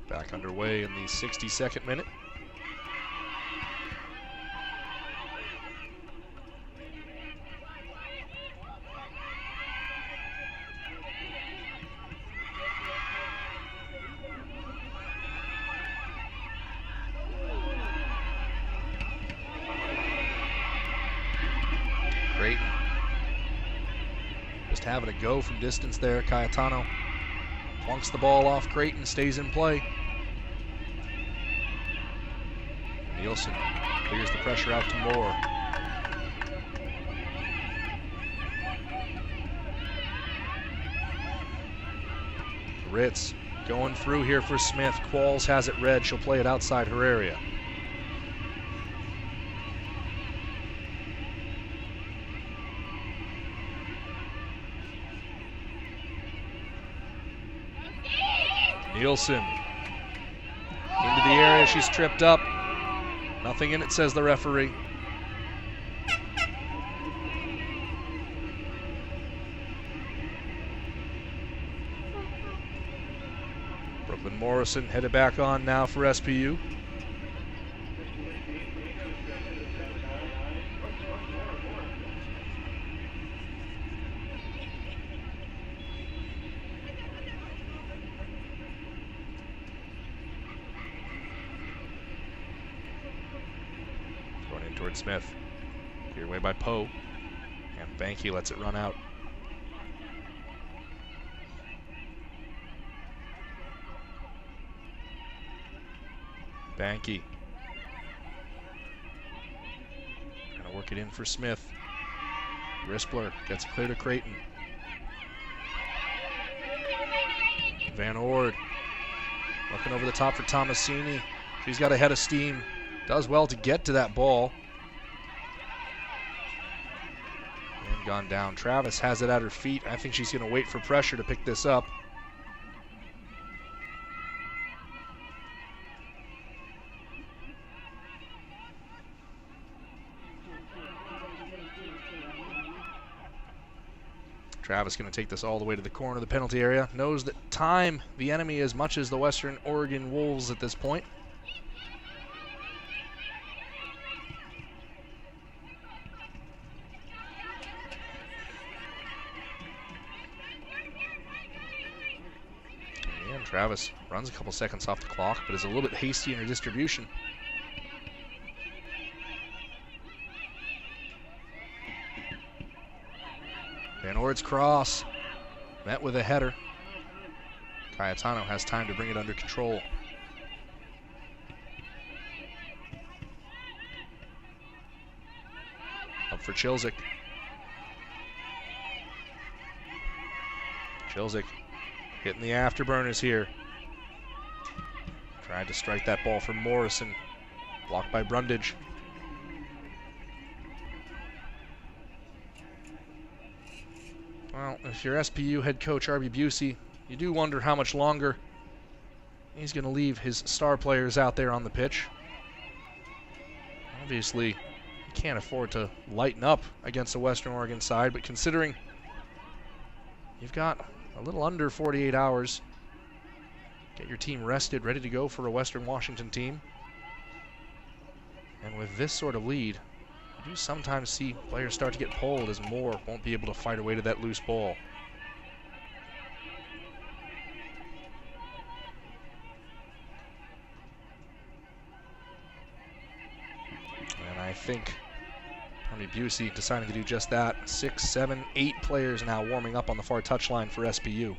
Back underway in the 62nd minute. Creighton just having a go from distance there. Cayetano plunks the ball off Creighton, stays in play. Nielsen clears the pressure out to Moore. Ritz going through here for Smith. Qualls has it red. She'll play it outside her area. Nielsen into the area. She's tripped up. Nothing in it, says the referee. Brooklyn Morrison headed back on now for SPU. Going in towards Smith. Cleared away by Poe. And Banky lets it run out. Banky. Trying to work it in for Smith. Rispler gets it clear to Creighton. Van Ord looking over the top for Tomasini. She's got a head of steam. Does well to get to that ball. And gone down. Travis has it at her feet. I think she's going to wait for pressure to pick this up. Travis going to take this all the way to the corner of the penalty area. Knows that time the enemy as much as the Western Oregon Wolves at this point. And Travis runs a couple seconds off the clock, but is a little bit hasty in her distribution. Van Ord's cross, met with a header. Cayetano has time to bring it under control. Up for Chilzik. Chilzik hitting the afterburners here. Tried to strike that ball from Morrison. Blocked by Brundage. Well, if you're SPU head coach Harvey Busey, you do wonder how much longer he's going to leave his star players out there on the pitch. Obviously, you can't afford to lighten up against the Western Oregon side, but considering you've got a little under 48 hours, get your team rested, ready to go for a Western Washington team. And with this sort of lead, you do sometimes see players start to get pulled as Moore won't be able to fight away to that loose ball. And I think Tony Busey deciding to do just that. 6, 7, 8 players now warming up on the far touchline for SPU.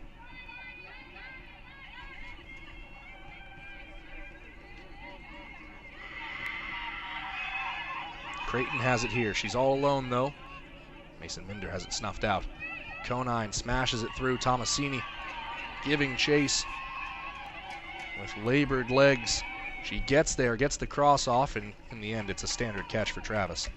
Creighton has it here. She's all alone, though. Mason Minder has it snuffed out. Conine smashes it through. Tomasini giving chase with labored legs. She gets there, gets the cross off, and in the end, it's a standard catch for Travis.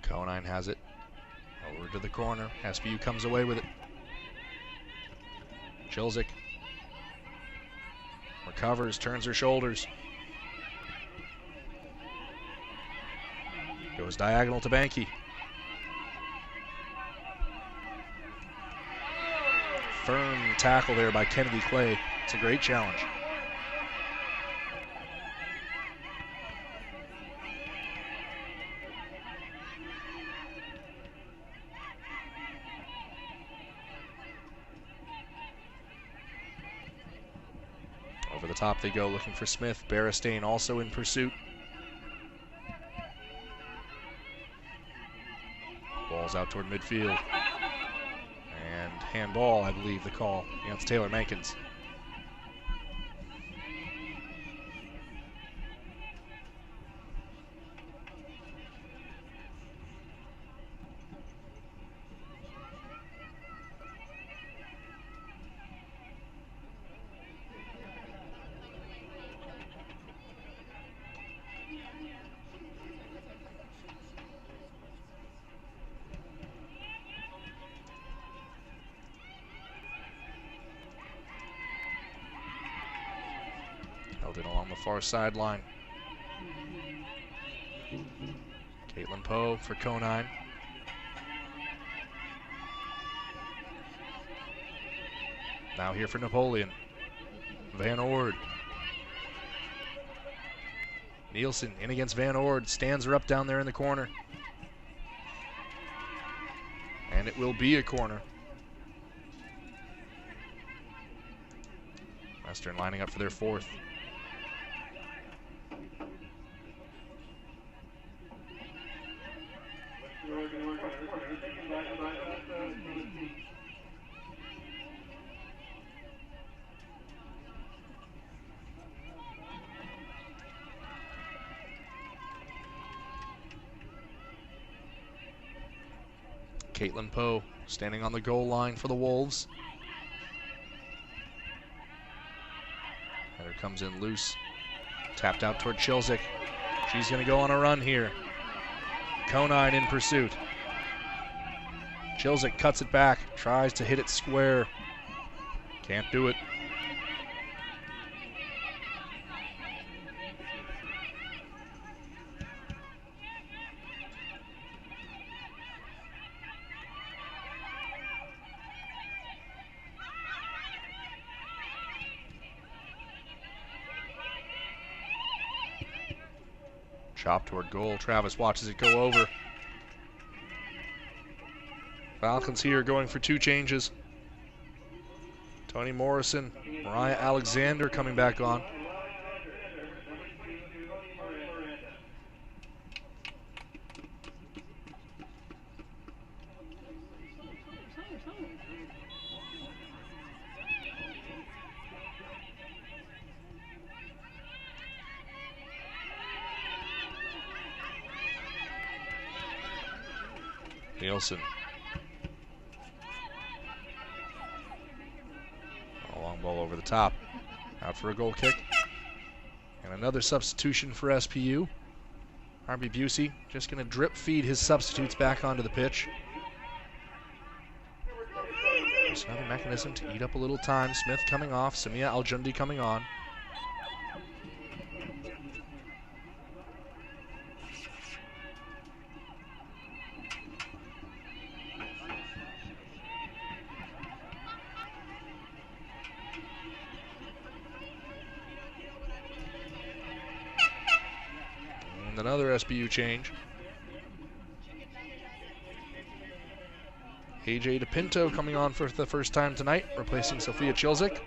Conine has it over to the corner. SPU comes away with it. Chilzik recovers, turns her shoulders. Goes diagonal to Banky. Firm tackle there by Kennedy Clay. It's a great challenge. Over the top they go, looking for Smith. Barristain also in pursuit. Ball's out toward midfield. And handball, I believe, the call against Taylor Mankins. Held it along the far sideline. Caitlin Poe for Conine. Now here for Napoleon. Van Ord. Nielsen in against Van Ord. Stands her up down there in the corner. And it will be a corner. Western lining up for their fourth. Caitlin Poe standing on the goal line for the Wolves. Header comes in loose. Tapped out toward Chilzik. She's going to go on a run here. Conine in pursuit. Chilzik cuts it back. Tries to hit it square. Can't do it. Chop toward goal. Travis watches it go over. Falcons here going for two changes. Toni Morrison, Mariah Alexander coming back on. Nielsen. A long ball over the top. Out for a goal kick. And another substitution for SPU. Harvey Busey just going to drip feed his substitutes back onto the pitch. There's another mechanism to eat up a little time. Smith coming off. Samia Aljundi coming on. Another SBU change. AJ DePinto coming on for the first time tonight, replacing Sophia Chilzik.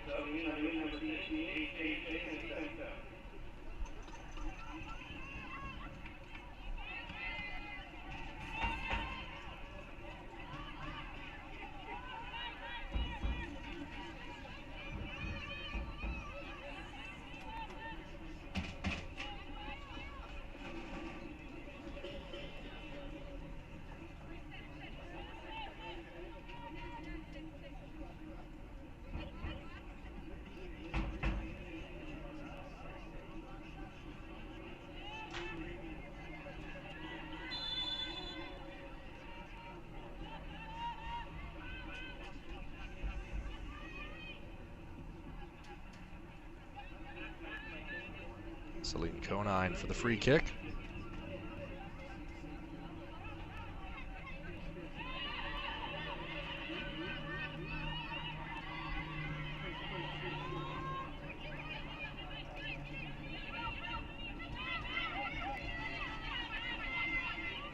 Celine Conine for the free kick.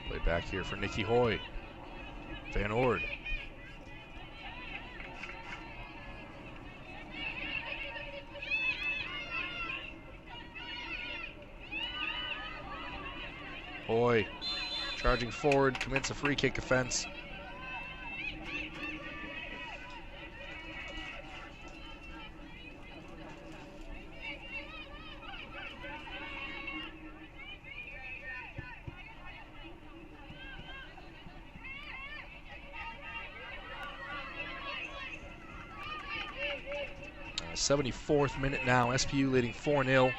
Play back here for Nikki Hoy. Van Ord. Hoy charging forward, commits a free kick offense. Uh, 74th minute now, SPU leading 4-0.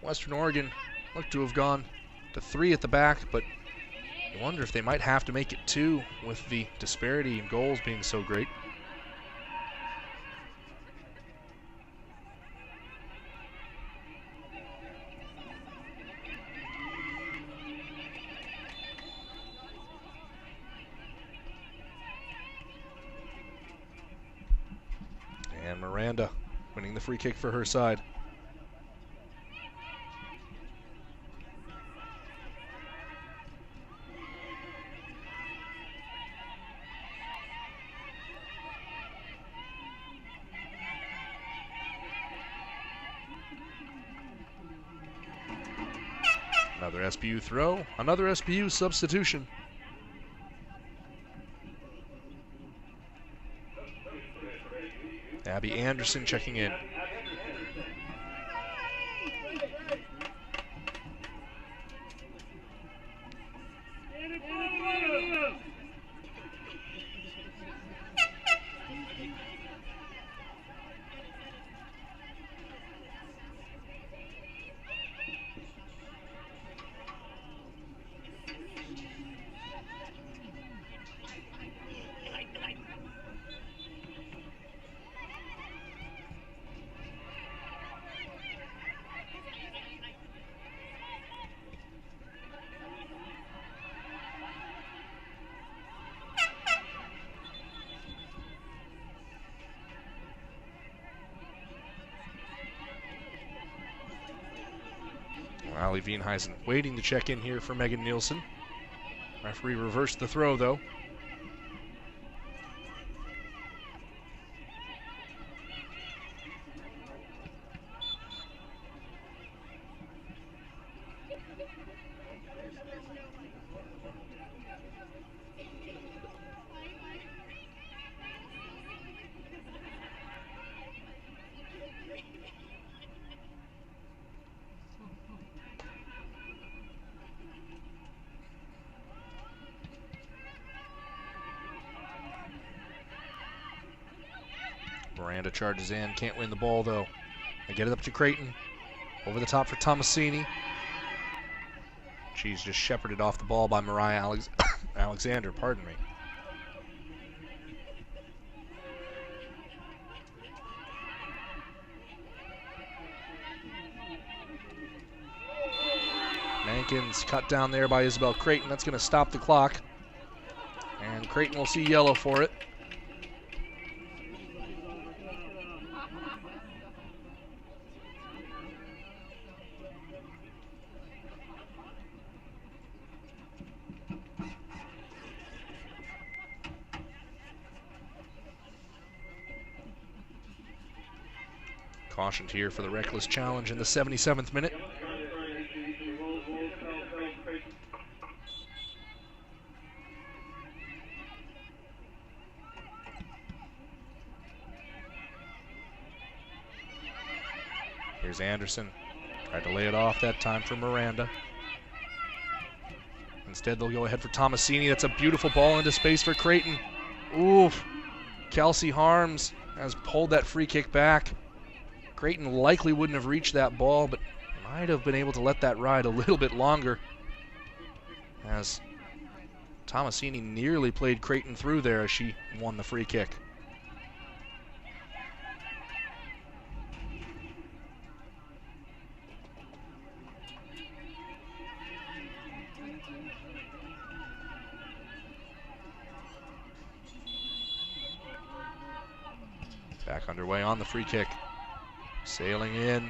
Western Oregon looked to have gone to 3 at the back, but you wonder if they might have to make it 2 with the disparity in goals being so great. And Miranda winning the free kick for her side. Another SBU throw, another SBU substitution. Abby Anderson checking in. Ali Wienheisen waiting to check in here for Megan Nielsen. Referee reversed the throw, though. Miranda charges in, can't win the ball though. They get it up to Creighton. Over the top for Tomasini. She's just shepherded off the ball by Mariah Alexander, pardon me. Mankins cut down there by Isabel Creighton. That's going to stop the clock. And Creighton will see yellow for it. Cautioned here for the reckless challenge in the 77th minute. Here's Anderson. Tried to lay it off that time for Miranda. Instead, they'll go ahead for Tomasini. That's a beautiful ball into space for Creighton. Oof. Kelsey Harms has pulled that free kick back. Creighton likely wouldn't have reached that ball, but might have been able to let that ride a little bit longer, as Tomasini nearly played Creighton through there as she won the free kick. Back underway on the free kick. Sailing in.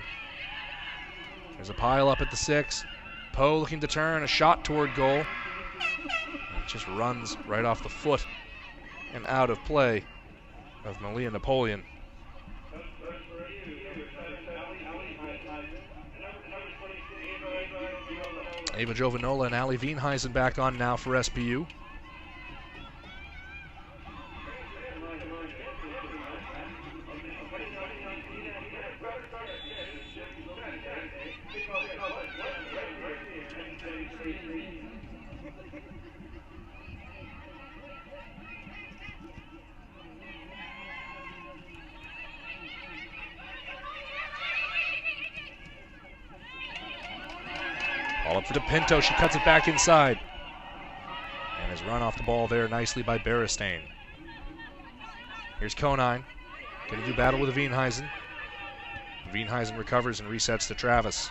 There's a pile up at the 6. Poe looking to turn, a shot toward goal. It just runs right off the foot and out of play of Malia Napoleon. Ava Jovanola and Ali Wienheisen back on now for SBU. Ball up for DePinto. She cuts it back inside. And is run off the ball there nicely by Beristain. Here's Conine. Going to do battle with Wienheisen. Wienheisen recovers and resets to Travis.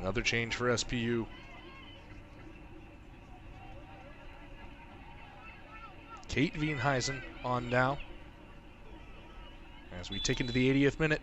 Another change for SPU. Kate Wienheisen on now as we tick into the 80th minute.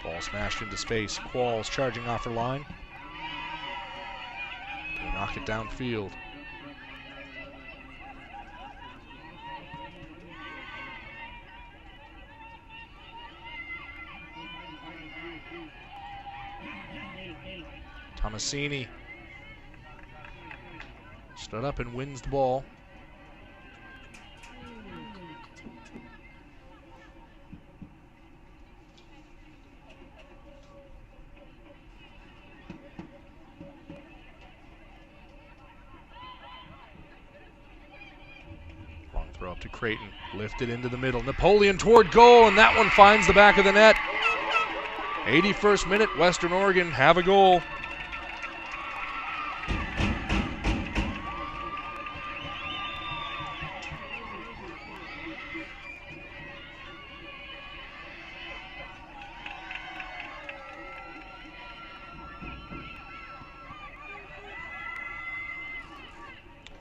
Ball smashed into space. Qualls charging off her line. Gonna knock it downfield. Tomasini stood up and wins the ball. Long throw up to Creighton, lifted into the middle. Napoleon toward goal, and that one finds the back of the net. 81st minute, Western Oregon have a goal.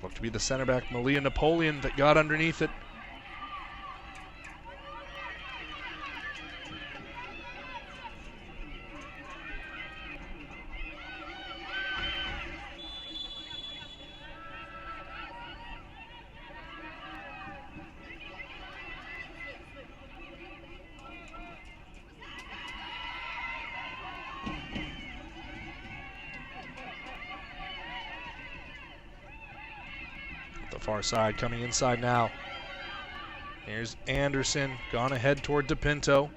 Looked to be the center back, Malia Napoleon, that got underneath it. The far side coming inside now. Here's Anderson, gone ahead toward DePinto.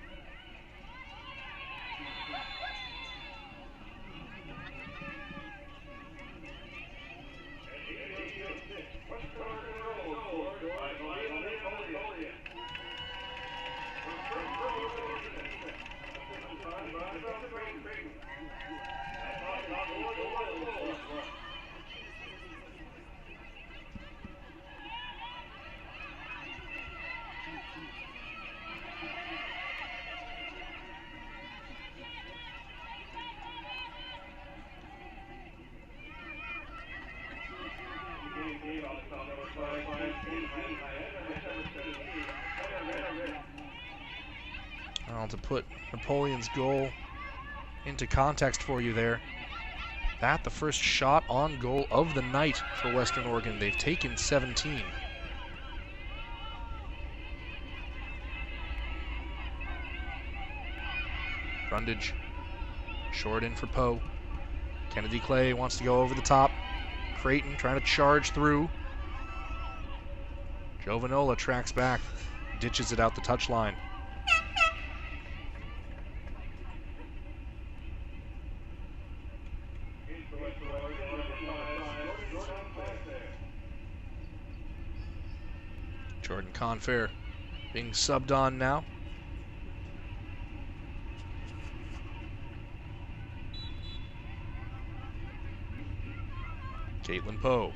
Well, to put Napoleon's goal into context for you there, that the first shot on goal of the night for Western Oregon. They've taken 17. Brundage, short in for Poe. Kennedy Clay wants to go over the top. Creighton trying to charge through. Jovanola tracks back, ditches it out the touchline. Jordan Confair being subbed on now. Caitlin Poe.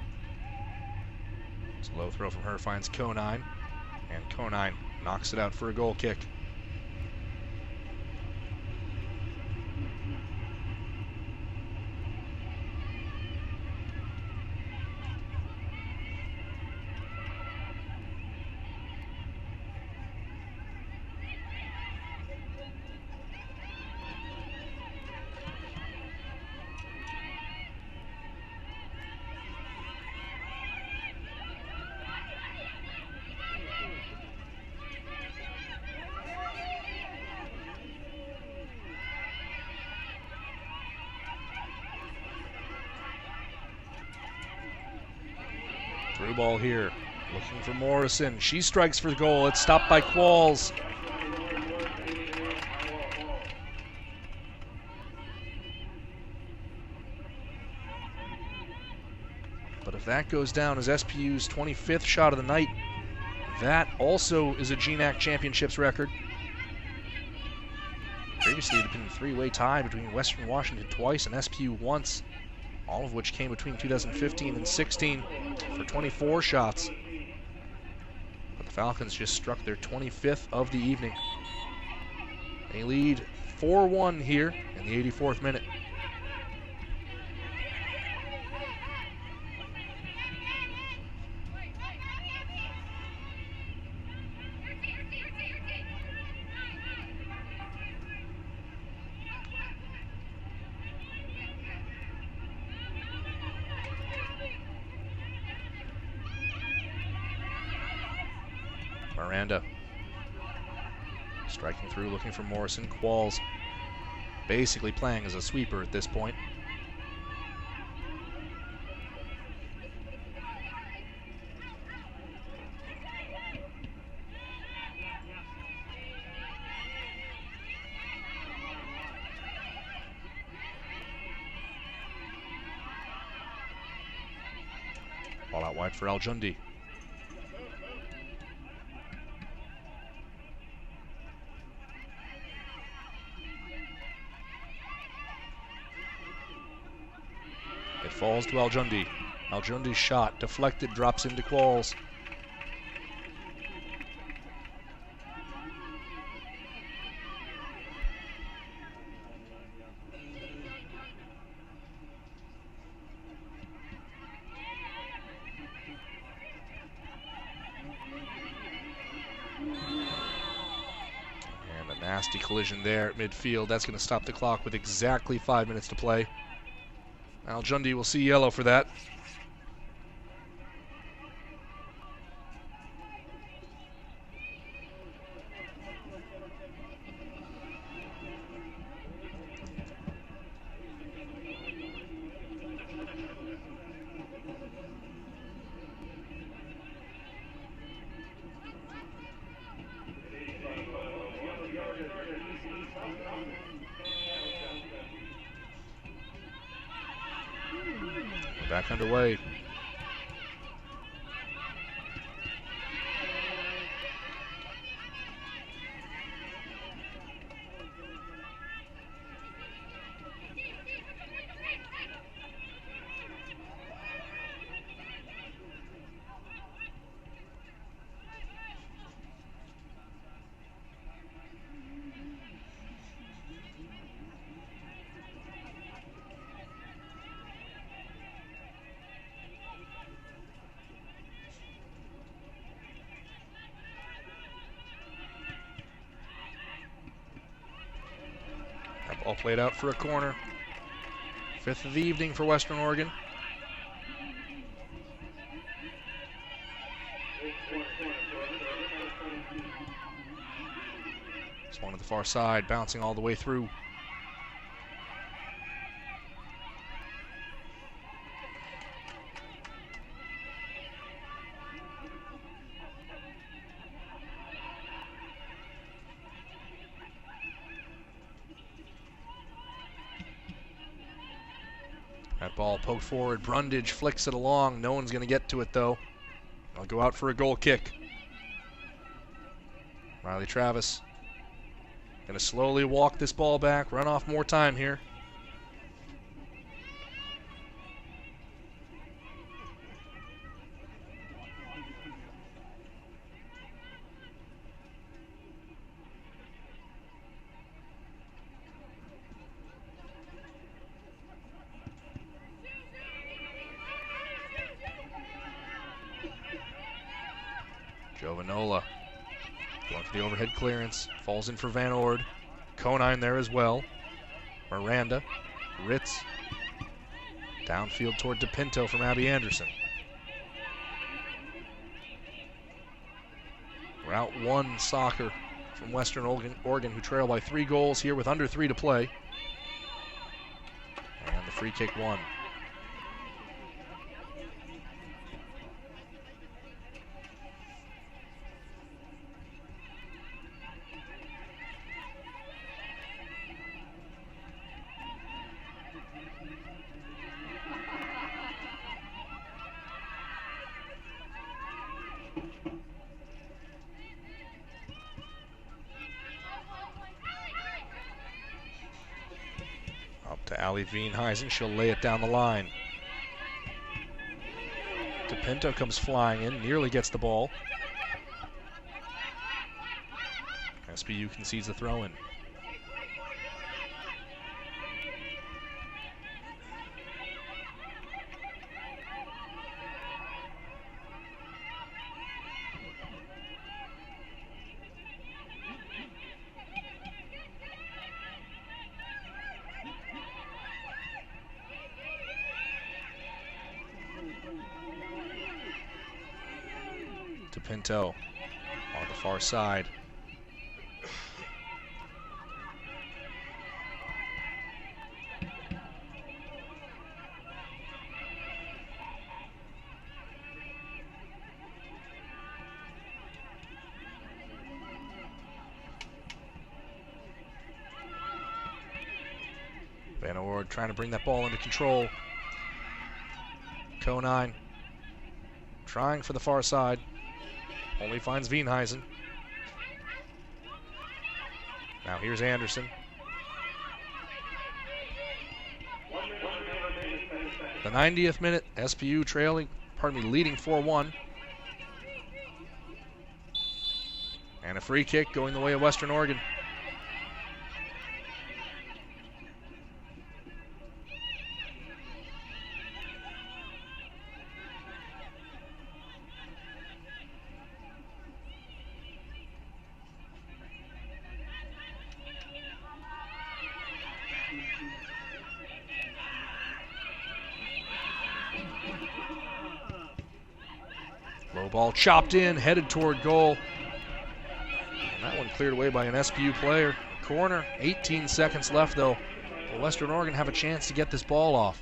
Slow throw from her finds Conine, and Conine knocks it out for a goal kick. Through ball here, looking for Morrison. She strikes for the goal. It's stopped by Qualls. But if that goes down as SPU's 25th shot of the night, that also is a GNAC Championships record. Previously, it had been a three-way tie between Western Washington twice and SPU once, all of which came between 2015 and 16 for 24 shots. But the Falcons just struck their 25th of the evening. They lead 4-1 here in the 84th minute. Miranda striking through, looking for Morrison. Qualls basically playing as a sweeper at this point. Ball out wide for Aljundi. It falls to Aljundi. Aljundi's shot deflected, drops into Qualls. And a nasty collision there at midfield. That's going to stop the clock with exactly 5 minutes to play. Aljundi will see yellow for that. Back underway. All played out for a corner. 5th of the evening for Western Oregon. It's one to the far side, bouncing all the way through. That ball poked forward. Brundage flicks it along. No one's going to get to it, though. I'll go out for a goal kick. Riley Travis going to slowly walk this ball back, run off more time here. Giovanola going for the overhead clearance. Falls in for Van Ord. Conine there as well. Miranda. Ritz. Downfield toward DePinto from Abby Anderson. Route 1 soccer from Western Oregon, who trail by 3 goals here with under 3 to play. And the free kick won. To Ali Veenhuizen. She'll lay it down the line. DePinto comes flying in, nearly gets the ball. SBU concedes the throw-in. DePinto on the far side. Van Oord trying to bring that ball into control. Konine trying for the far side. Only finds Veenhuizen. Now here's Anderson. The 90th minute, SPU leading 4-1. And a free kick going the way of Western Oregon. Low ball chopped in, headed toward goal. And that one cleared away by an SPU player. Corner, 18 seconds left though. Will Western Oregon have a chance to get this ball off?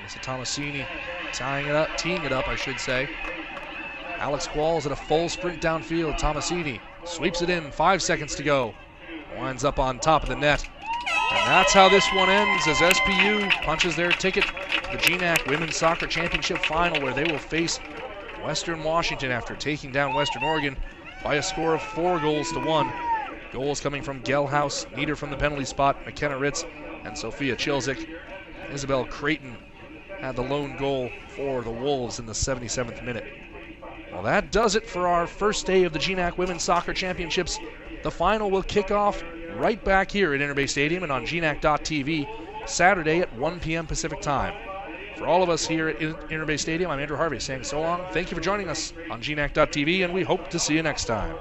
It's Tomasini teeing it up, I should say. Alex Qualls at a full sprint downfield. Tomasini sweeps it in, 5 seconds to go. Winds up on top of the net. And that's how this one ends as SPU punches their ticket to the GNAC Women's Soccer Championship Final, where they will face Western Washington after taking down Western Oregon by a score of 4-1. Goals coming from Gelhaus, Nieder from the penalty spot, McKenna Ritz, and Sophia Chilzik. Isabel Creighton had the lone goal for the Wolves in the 77th minute. Well, that does it for our first day of the GNAC Women's Soccer Championships. The final will kick off right back here at Interbay Stadium and on GNAC.TV Saturday at 1 p.m. Pacific Time. For all of us here at Interbay Stadium, I'm Andrew Harvey saying so long. Thank you for joining us on GNAC.TV, and we hope to see you next time.